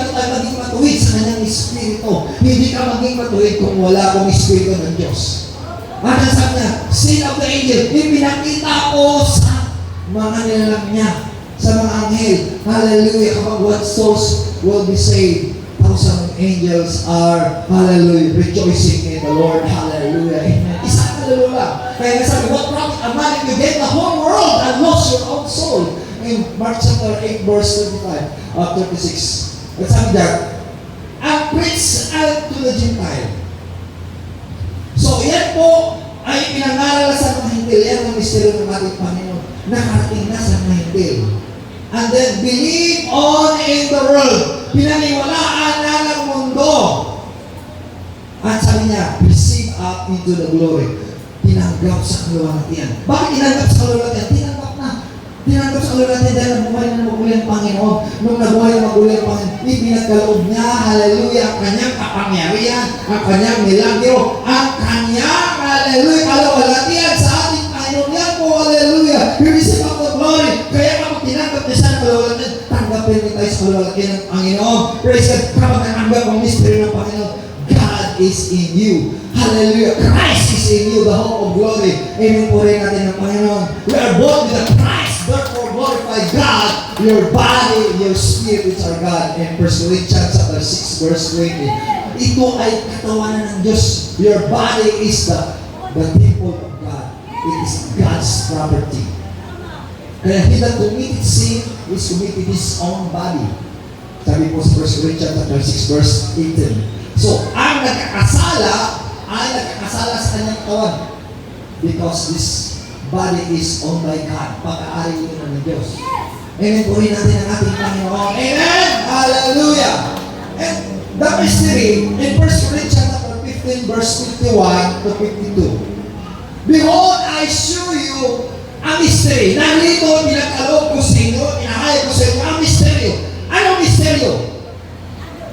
matuwid sa kanyang Espiritu. Hindi ka maging matuwid kung wala kong Espiritu ng Diyos. At sabi niya, sin of the angel, ipinakita po sa mga nilalang niya, sa mga anghel. Hallelujah. Kapag what souls will be saved, 1,000 angels are, hallelujah, rejoicing in the Lord. Hallelujah. Amen. Isang hallelujah. Kaya nasabi, what profit a man if you get the whole world and lost your own soul? In Mark chapter 8 verse 36. At sabi niya, and preach out to the Gentile. So yan po ay pinangaral sa mga hintil. Yan ang misteryo ng ating Panginoon. Nakarating na sa mga hintil. And then believe on in the world. Pinaniwalaan na ng mundo. At sabi niya, receive up into the glory. Tinanggap sa kalwalatian. Bakit tinanggap sa kalwalatian? Tinanggap sa kalwalatian dahil nabuhay na magulang Panginoon. Nung nabuhay na magulang Panginoon, ipinagkaloob niya, hallelujah, ang kanyang kapangyarihan, ang kanyang milagro, ang kanyang, hallelujah, kalwalatian sa ating Panginoon. Yan po, hallelujah. You receive up the glory. Kaya kapag tinanggap niya sa kalwalatian, tanggapin niyo tayo sa kalwalatian ng Panginoon. Praise God. Kapag nanganggap ang mystery ng Panginoon, God is in you. Hallelujah. Christ is in you, the hope of glory. Amen po rin natin ng Panginoon. We are born with the Christ. Therefore, glorify God. Your body, your spirit is our God. In 1 Corinthians chapter 6, verse 20. Ito ay katawanan ng Diyos. Your body is the temple of God. It is God's property. Kaya he that committed sin is committed his own body. Sabi po sa 1 Corinthians chapter 6, verse 18. So, ang nagkakasala ay nagkakasala sa kanyang katawan because this body is owned by God. Pagkaari ito ng Diyos. Amen. Purihin natin ang ating Panginoon. Amen. Hallelujah. mystery in 1 Corinthians chapter 15, verse 51 to 52. Behold, I show you ang mystery. Narito, pinagkaloob ko sa inyo, inahayag ko sa inyo ang mystery. Anong mystery?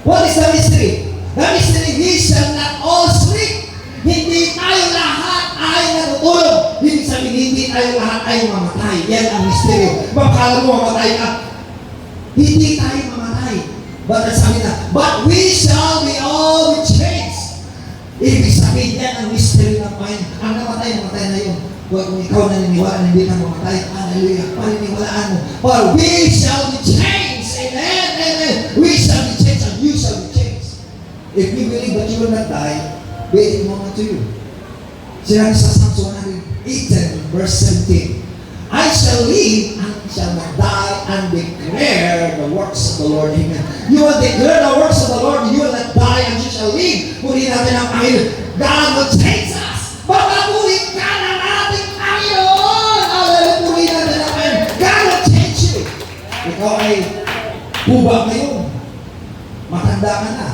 What is the mystery? The mystery, we shall not all sleep. Hindi tayo lahat ay natutulog. Ibig sabihin, hindi tayo lahat ay mamatay. Yan ang mystery. Bakala mo mamatay ka. Hindi tayo mamatay. But sabi na, but we shall be all changed. Ibig sabihin, yan ang mystery ng Panginoon. Ang namatay na yun. Kung ikaw naniniwala na hindi ka mamatay, hallelujah, paniniwalaan mo. For we shall be changed. Amen, amen. We shall be changed and you shall be changed. If you believe that you will not die, be it moment to you. Sinabi sa Psalms 118, verse 17, I shall live and shall not die and declare the works of the Lord. Amen. You will declare the works of the Lord. You will not die and you shall live. Puri natin ang Panginoon. God will change us. Babaguhin ka ng ating Panginoon. Hallelujah. Puri natin ang Panginoon. God will change you. Ikaw ay buba ngayon. Matanda ka na.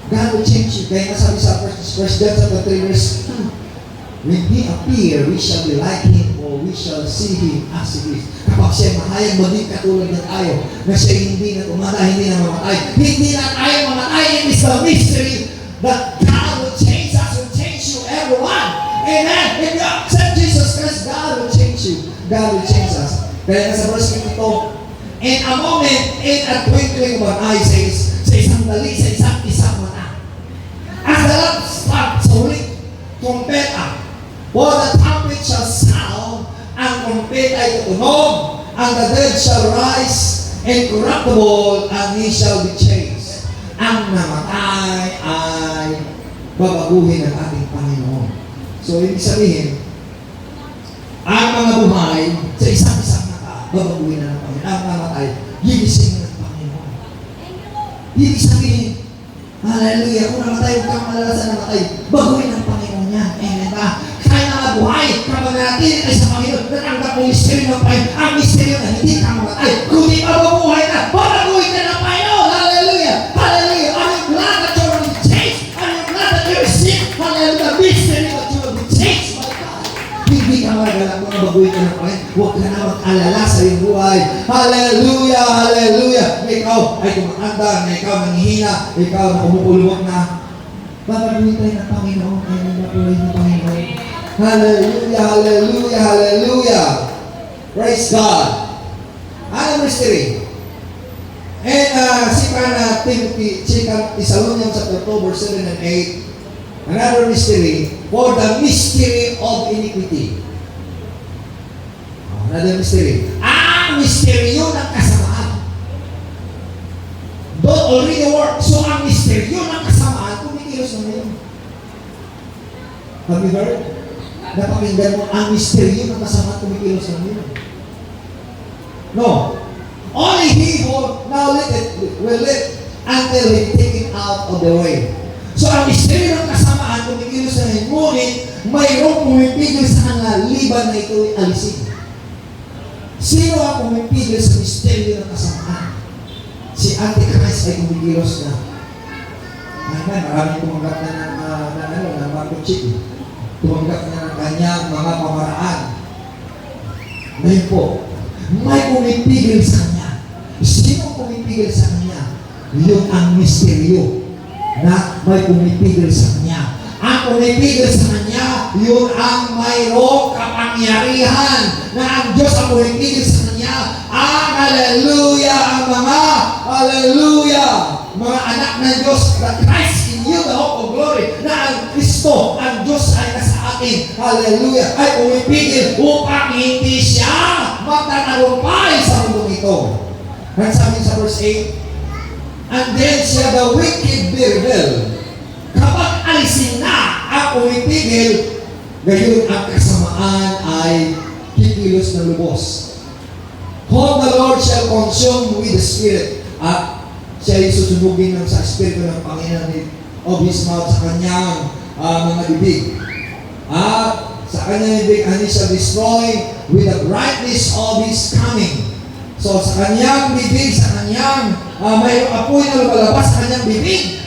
God will change you. Kaya nasabi sa 1 John chapter 3 verse 2, when He appear, we shall be like Him, or we shall see Him as He is. Kapag siya mahayag, maging katulad na tayo, na siya hindi na tumata, hindi na mamatay. Hindi na tayo mamatay. It is the mystery that God will change us, will change you, everyone. Amen. If you accept Jesus Christ, God will change you. God will change us. Kaya sa verse 52, in a moment, in a twinkling of an eye, says, sa isang dali, sa isang mata. As the lamp sparks, huling trumpeta, for the trumpet shall sound, ang trumpet ay tutunog, and the dead shall rise incorruptible, and he shall be changed. Ang namatay ay babaguhin ng ating Panginoon. So, ibig sabihin, ang mga buhay sa isang mata, babaguhin na ng Panginoon. Ang namatay, gigising ng Panginoon. Ibig sabihin, hallelujah, kung namatay, huwag kang malala sa namatay, baguhin ng Panginoon yan. Amen ba? Kaya na buhay, kapag natin ay sa Panginoon, natanggap mo yung misteryo ng Panginoon, ang misteryo na hindi ka mamatay, kundi mabubuhay na, babaguhin ka ng Panginoon. Hallelujah! Hallelujah! Are you glad that you will be changed? Are you glad that you receive? Hallelujah! The mystery that you will be changed, my God. Hindi ka magalang kung baguhin ka ng Panginoon, huwag ka na mag-alala sa iyong buhay. Hallelujah! Hallelujah! Ikaw ay tumatanda, na ikaw nanghihina, ikaw na umupulwag na, babaguhin tayo ng Panginoon, ay babaguhin ng Panginoon. Hallelujah, hallelujah, hallelujah. Praise God. Ano mystery? And Timothy, Thessalonians chapter 2, verse 7 and 8, another mystery, for the mystery of iniquity. Another mystery. Ang misteryo ng kasamaan. Don't already work. So ang misteryo ng kasamaan, kumikilos na ngayon. Have you heard? Napakinggan mo, ang misteryo ng kasamaan, kumikilos na ngayon. No. Only He who now will live until He taken out of the way. So ang misteryo ng kasamaan, kumikilos na ngayon. Ngunit, mayroong pumipigil sa kanila, liban na ito'y alisin. Sino ang pumipigil sa misteryo ng kasamaan? Si Antichrist ay kumikilos na. Amen. Maraming tumanggap na ng Marco Chico. Tumanggap na ng kanyang mga pamaraan. Ngayon po, may pumipigil sa kanya. Sino pumipigil sa kanya? Yun ang misteryo na may pumipigil sa kanya. Ang pumipigil sa kanya, yun ang mayroong kapangyarihan na ang Diyos ang pumipigil sa kanya. Ang hallelujah, ang mga hallelujah, mga anak ng Diyos, the Christ in you, the hope of glory, na ang Kristo, ang Diyos ay nasa atin, hallelujah, ay pumipigil upang hindi siya magtatagumpay sa mundo ito. At sabi sa verse 8, and then shall the wicked be revealed. Kapag alisin na ang pumipigil, gayon ang kasamaan ay kikilos ng lubos. Whom the Lord shall consume with the Spirit. At siya ay susunugin ng sa Espiritu ng Panginoon of His mouth sa kanyang mga bibig. At sa kanyang bibig, and He shall destroy with the brightness of His coming. So sa kanyang bibig, sa kanyang may apoy na lumalabas sa kanyang bibig.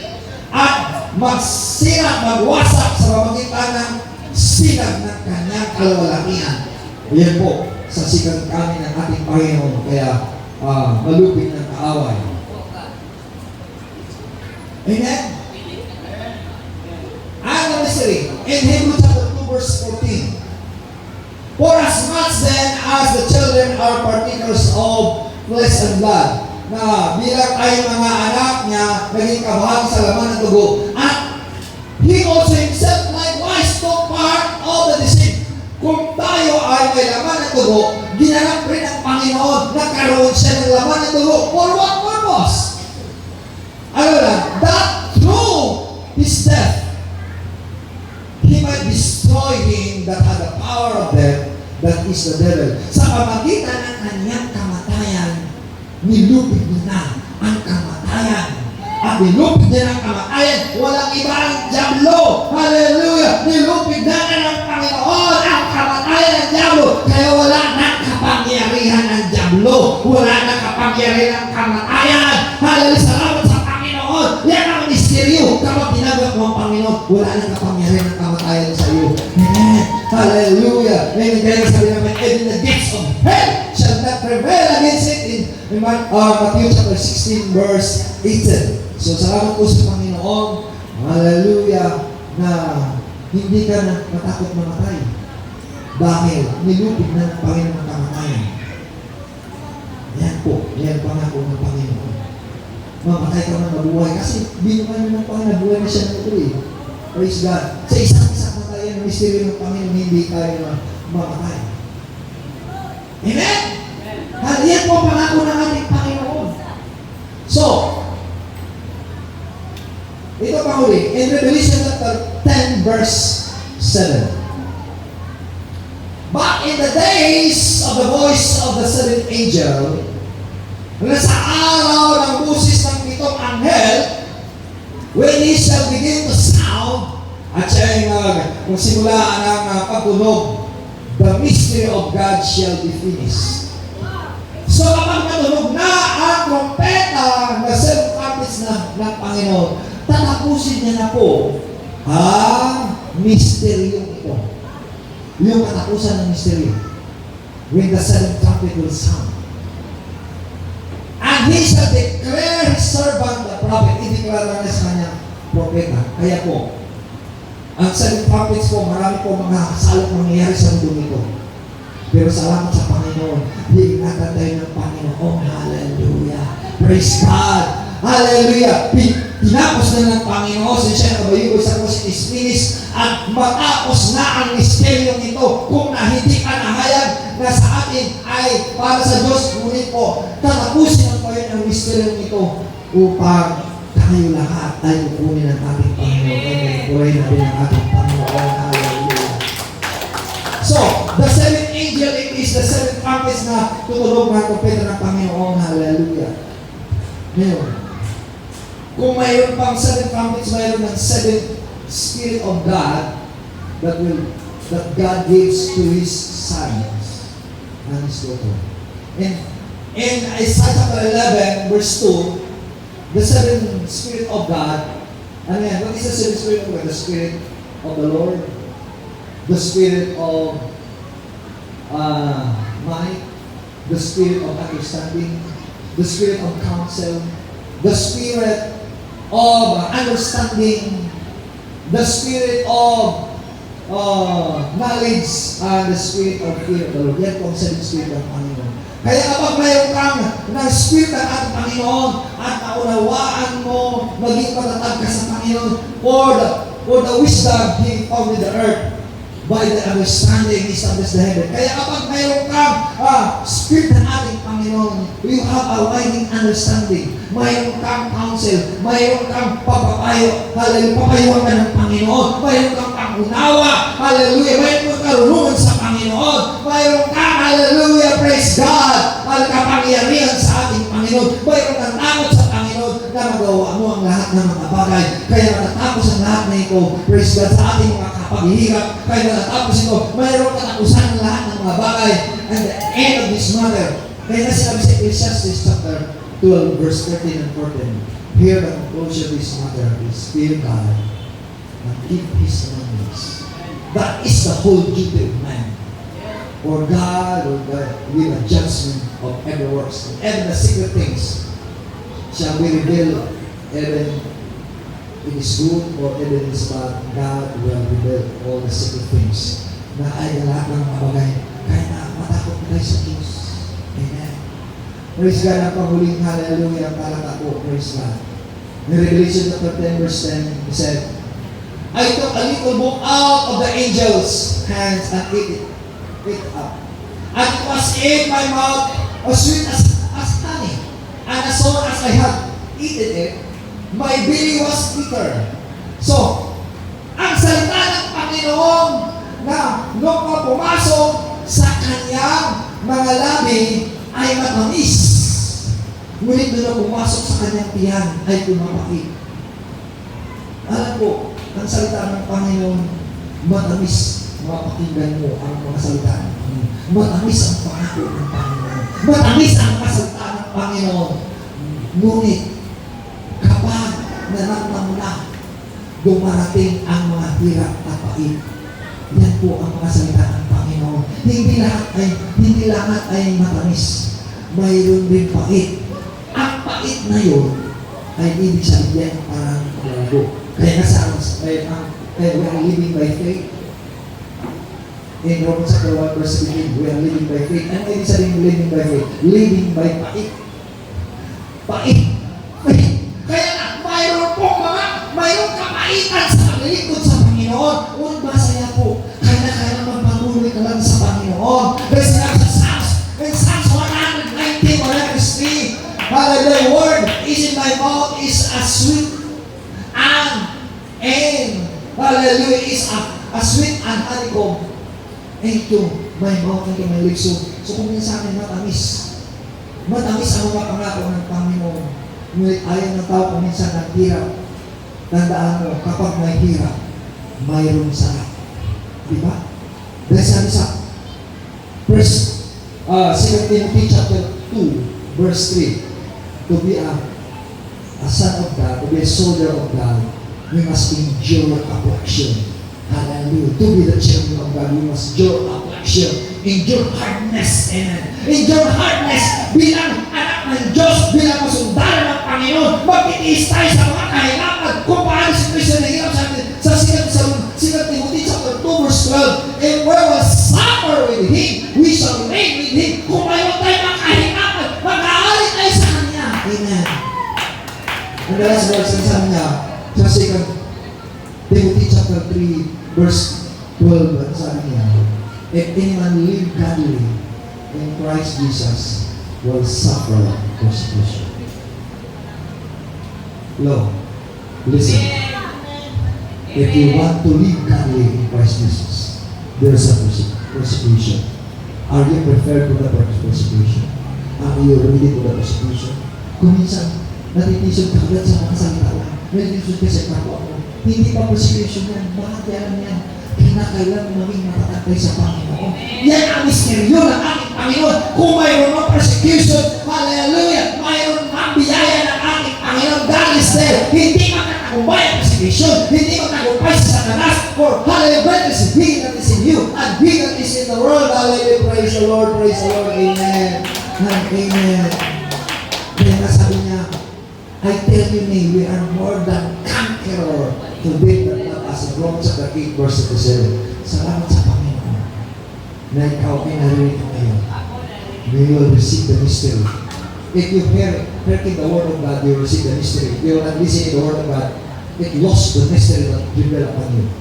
at magwasak sa pamagitan ng sinag ng kanyang kalwalatian. Yan po, sa sigang kami ng ating Panginoon, kaya malupit ng kaaway. Amen? And the mystery, in Hebrews chapter 2 verse 14, for as much then as the children are partakers of flesh and blood, na bilang tayo mga anak niya, naging kabahagi sa laman ng dugo, at He also Himself likewise took part of the deceit. Kung tayo ay may laman ng dugo, ginanap rin ng Panginoon, nagkaroon siya ng laman ng dugo. For what purpose? Ano lang? That through His death, He might destroy him that had the power of death, that is the devil. Sa pamagitan ng kanyang kamatayan, nilupig niya na ang kamatayan. At nilupig niya ang kamatayan, walang iba ang diablo. Hallelujah! Nilupig na ng Panginoon ang kamatayan ng diablo. Kaya wala na kapangyarihan ng diablo. Wala na kapangyarihan ng kamatayan. Hallelujah! Salamat sa Panginoon. Yan ang misteryo. Kapag ginagawa mo ang Panginoon, wala na kapangyarihan ng kamatayan sa iyo. Amen. Hallelujah. Amen. Kaya sabi namin, even the gates of hell shall not prevail against it in Matthew chapter 16 verse 18. So salamat po sa Panginoon. Hallelujah. Na hindi ka na matakot mamatay. Dahil nilupig na ng Panginoon ng kamatayan. Yan po. Yan pangako ng Panginoon. Mamatay ka man mabuhay. Kasi binuhay mo ng Panginoon, nabuhay na siya ng tuloy. Praise God. Sa isang patayan ng misteryo ng Panginoon, hindi tayo mamatay. Amen? Yan po ang pangako ng ating Panginoon. So, ito pa huli. In Revelation chapter 10 verse 7. But in the days of the voice of the seventh angel, na sa araw ng busis ng pitong anghel, when he shall begin to sound, at siya ay kung simula ng pagtunog, the mystery of God shall be finished. So kapag natunog na ang trompeta na seven trumpets ng Panginoon, tatapusin niya na po ang misteryong ito. Yung katapusan ng misteryo. When the seven trumpet will sound. And he shall declare his servant the prophet. I-declare na sa kanyang propeta. Kaya po, ang seven prophets po, marami po mga kasalot mangyayari sa mundo nito. Pero salamat sa Panginoon, hiingatan tayo ng Panginoon. Hallelujah. Praise God. Hallelujah. Tinapos na ng Panginoon sa siya kabayugo sa krus is finished at matapos na ang misteryong ito. Kung na hindi ka nahayag na sa atin ay para sa Diyos, ngunit po, tatapusin ang payon ang misteryong ito upang tayo lahat ay kukunin ng ating Panginoon. Amen. Purihin natin ang ating Panginoon. Hallelujah. So, the seventh angel, it is the seven trumpets na tutulog ng trompeta ng Panginoon. Hallelujah. Ngayon, kung mayroon pang seven trumpets, mayroon ng seven Spirit of God that God gives to His sons and His daughter. In Isaiah chapter 11, verse 2, the seven Spirit of God, ano yan? What is the seven Spirit of God? The Spirit of the Lord, the Spirit of might, the Spirit of understanding, the Spirit of counsel, the Spirit of understanding, the Spirit of knowledge, and the Spirit of fear of the Lord. Yan po ang seven Spirit ng Panginoon. Kaya kapag mayroon kang ng Spirit ng ating Panginoon at naunawaan mo, maging patatag ka sa Panginoon for the wisdom He founded the earth, by the understanding He established the heaven. Kaya kapag mayroon kang Spirit ng ating Panginoon, you have a widening understanding. Mayroon kang counsel, mayroon kang papapayo, hallelujah, papayuan ka ng Panginoon, mayroon kang pangunawa, hallelujah, mayroon kang karunungan sa Panginoon, mayroon kang, hallelujah, praise God, kapangyarihan sa ating Panginoon, mayroon kang takot sa Panginoon na magawa mo ang lahat ng mga bagay. Kaya matatapos ang lahat na ito, praise God, sa ating mga paghihirap, kaya matatapos ito, mayroong katapusan ng lahat ng mga bagay. And the end of this matter, kaya na sinabi sa Ecclesiastes chapter 12, verse 13 and 14, Here, the conclusion of this matter is fear God and keep His commandments. That is the whole duty of man. For God will give a judgment of every works, and even the secret things shall be revealed, even it is good or even it is bad. God will reveal all the secret things na ay lahat ng mga bagay. Kaya na matakot tayo sa Diyos. Amen. Praise God, ang panghuling hallelujah, ang talata po, praise God. In Revelation chapter 10 verse 10, he said, I took a little book out of the angels' hands and ate it up. And it was in my mouth as sweet as honey. And as soon as I had eaten it, my belly was bitter. So, ang salita ng Panginoon na nung pumasok sa kanyang mga labi ay matamis. Ngunit doon na pumasok sa kanyang tiyan ay pumapakit. Alam po, ang salita ng Panginoon, matamis. Mapakinggan mo ang mga salita ng Panginoon. Matamis ang pangako ng Panginoon. Matamis ang kasalita ng Panginoon. Ngunit, kapag nanamnam mo na, dumarating ang mga hirap at pait. Yan po ang mga salita ng Panginoon. Hindi lahat ay matamis. Mayroon din pait. Ang pait na yun ay ibig sabihin parang malago. Kaya nga we are living by faith. In Romans chapter 1 verse 15, we are living by faith. Ano ibig sabihin living by faith? Living by pait. Pait. Kaya na, mayroon kamaitan sa paglilingkod sa Panginoon. Ngunit masaya po. Kaya magpatuloy ka lang sa Panginoon. Kasi nga sa Psalms 119, 103, Hallelujah, the word is in my mouth is a sweet and hallelujah, is a sweet and honeycomb into my mouth and to my lips. So kung minsan akin matamis ang mga pangako ng Panginoon. Ngunit ayaw ng tao kung minsan ng hirap. Tandaan mo, kapag may hirap, mayroong sarap. Diba? Dahil sabi sa 2 Timothy chapter 2, verse 3, to be a son of God, to be a soldier of God, we must endure affliction. Hallelujah. To be the children of God, we must endure affliction. Endure hardness. Amen. Endure hardness. Bilang anak ng Diyos, bilang masundalo ng Panginoon, magtitiis tayo sa mga kahirapan. Kung paano si Kristo nahirap sa 2 Timothy chapter 2, verse 12, and where we suffer with Him, we shall reign with Him. Kung mayroon tayo mga kahirapan, mag-aari tayo sa Kanya. Amen. And the last verse, sabi niya, sa 2 Timothy chapter 3, verse 12, sabi niya, if anyone live godly in Christ Jesus will suffer persecution. Lo, listen. If you want to live godly in Christ Jesus, there's a persecution. Are you prepared for the persecution? Are you ready for the persecution? Kung minsan, natitisod ka agad sa mga salita lang. Natitisod ka sa kapwa mo. Hindi pa persecution yan. Bakit yan yan? Kinakailan maging matatagay sa Panginoon. Yan ang misteryo ng ating Panginoon. Kung mayroon ng persecution, hallelujah, mayroon ng biyaya ng ating Panginoon. God is there. Hindi magkatagumpay ang persecution. Hindi magkatagumpay sa Satanas. For hallelujah is He that is in you and He that is in the world. Hallelujah. Praise the Lord. Praise the Lord. Amen. And amen. Kaya nasabi niya, I tell you, we are more than conqueror to them that love us. In Romans chapter 8, verse 7. Salamat sa Panginoon na ikaw ay narinig ka ngayon. We will receive the mystery. If you hear the word of God, you will receive the mystery. If you will not listen to the word of God, it lost the mystery that revealed upon you.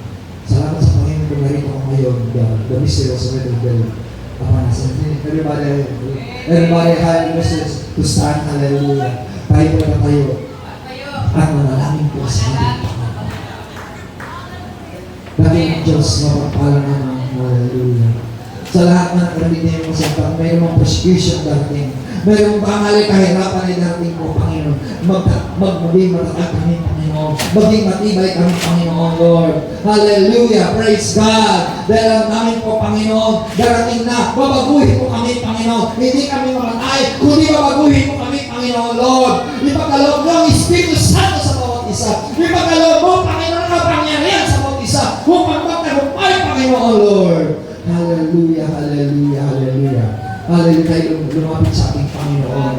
Salamat sa Panginoon kung narinig ako ngayon. The mystery was already revealed upon us. Everybody had the mystery to stand. Hallelujah. Tayo po na tayo at manalangin po sa ating Panginoon. Dating Diyos, mapagpalang naman. Hallelujah. Sa lahat na nakarinig mo sa pag mayroong persecution darating, mayroong pangalay kahirapan ay darating po, Panginoon. Maging matatag kami, Panginoon. Maging matibay kami, Panginoon, Lord. Hallelujah. Praise God. Dahil ang namin po, Panginoon, darating na, babaguhin po kami, Panginoon. Hindi kami mamatay, kundi babaguhin po kami, Panginoon, Lord. Ipagkaloob ng Espiritu isa. Ipagkaloob mo, Panginoon, ang kapangyarihan sa bawat isa. Upang magtagumpay, Panginoon, Lord. Hallelujah, hallelujah, hallelujah. Hallelujah, tayo lumapit sa ating Panginoon.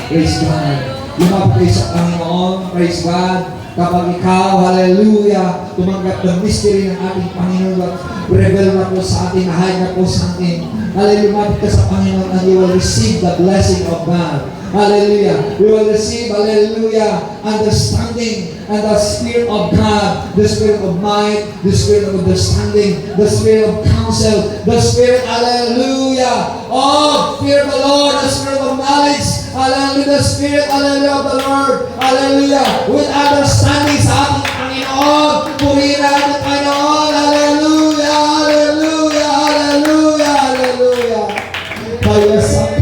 Praise God. Lumapit kayo sa Panginoon. Praise God. Kapag ikaw, hallelujah, tumanggap ng mystery ng ating Panginoon at reveal na po sa atin, nahayag na po sa atin. Hallelujah, lumapit ka sa Panginoon and you will receive the blessing of God. Hallelujah. We will receive, hallelujah, understanding and the Spirit of God, the Spirit of might, the Spirit of understanding, the Spirit of counsel, the Spirit, hallelujah, of fear of the Lord, the Spirit of knowledge, hallelujah, the Spirit, hallelujah, of the Lord, hallelujah, with understanding sa ating Panginoon, purihin na ating Panginoon, hallelujah, hallelujah, hallelujah, hallelujah. Kaya sa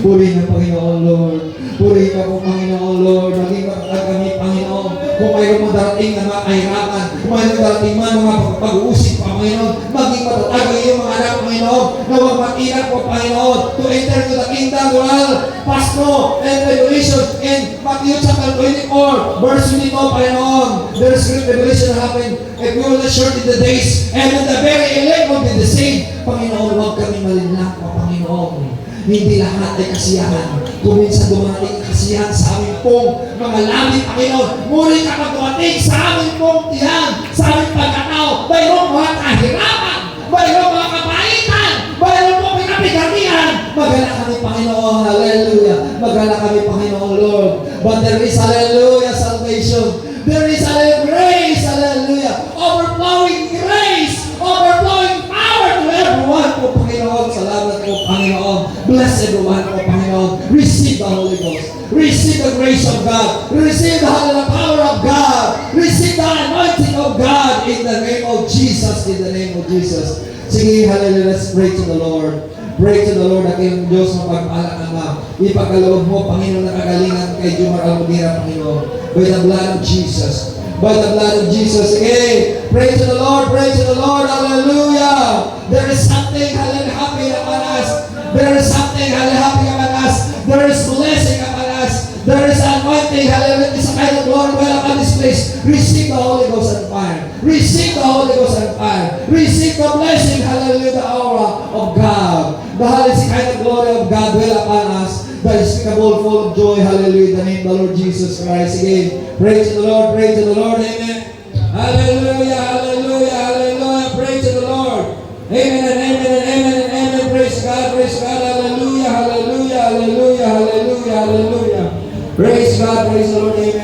purihin ng Panginoon, Lord. Purihin ka po, Panginoon, Lord. Maging matatag kami, Panginoon. Kung mayroong darating na mga kahirapan, kung mayroong darating man mga pag-uusip, Panginoon, maging matatag ang iyong mga anak, Panginoon, na huwag mag-ingat po, Panginoon, to enter to the kingdom, well, Pasko and Revelation in Matthew chapter 24, verse 22, Panginoon. There is great revelation that happened if we will not short in the days, and in the very elect will be the same. Panginoon, huwag kami malinlang po, Panginoon. Hindi lahat ay kasiyahan. Kung minsan dumating kasiyahan sa aming pong mga labi, Panginoon, muli kapag dumating sa aming pong tiyan, sa aming pagkatao, mayroong mga kahirapan, mayroong mga kabaitan, mayroong mga pinapigatihan. Magala kami, Panginoon, hallelujah. Magala kami, Panginoon, Lord. But there is, hallelujah, salvation. There is, hallelujah, grace, hallelujah. Overflowing grace, overflowing power to everyone po, Panginoon. Salamat po, Panginoon. Bless everyone, O Panginoon. Receive the Holy Ghost. Receive the grace of God. Receive the power of God. Receive the anointing of God in the name of Jesus. In the name of Jesus. Sige, hallelujah. Let's pray to the Lord. Pray to the Lord at iyong Diyos na pagpala Ama. Ipagkaloob mo, Panginoon, na kagalingan kay Jumar Almudira, Panginoon. By the blood of Jesus. By the blood of Jesus. Again, pray to the Lord. Pray to the Lord. Hallelujah. There is something, hallelujah, happy upon us. There is something, hallelujah, happy upon us. There is blessing upon us. There is anointing, hallelujah, is a kind of glory well upon this place. Receive the Holy Ghost and fire. Receive the Holy Ghost and fire. Receive the blessing, hallelujah, the aura of God. The hallelujah, kind of glory of God well upon us. The unspeakable, full of joy, hallelujah, in the name of the Lord Jesus Christ. Again, pray to the Lord, pray to the Lord, amen. Hallelujah, hallelujah, hallelujah, pray to the Lord. Amen and amen and amen and amen. Praise God, hallelujah, hallelujah, hallelujah, hallelujah, hallelujah. Praise God, praise the Lord, amen.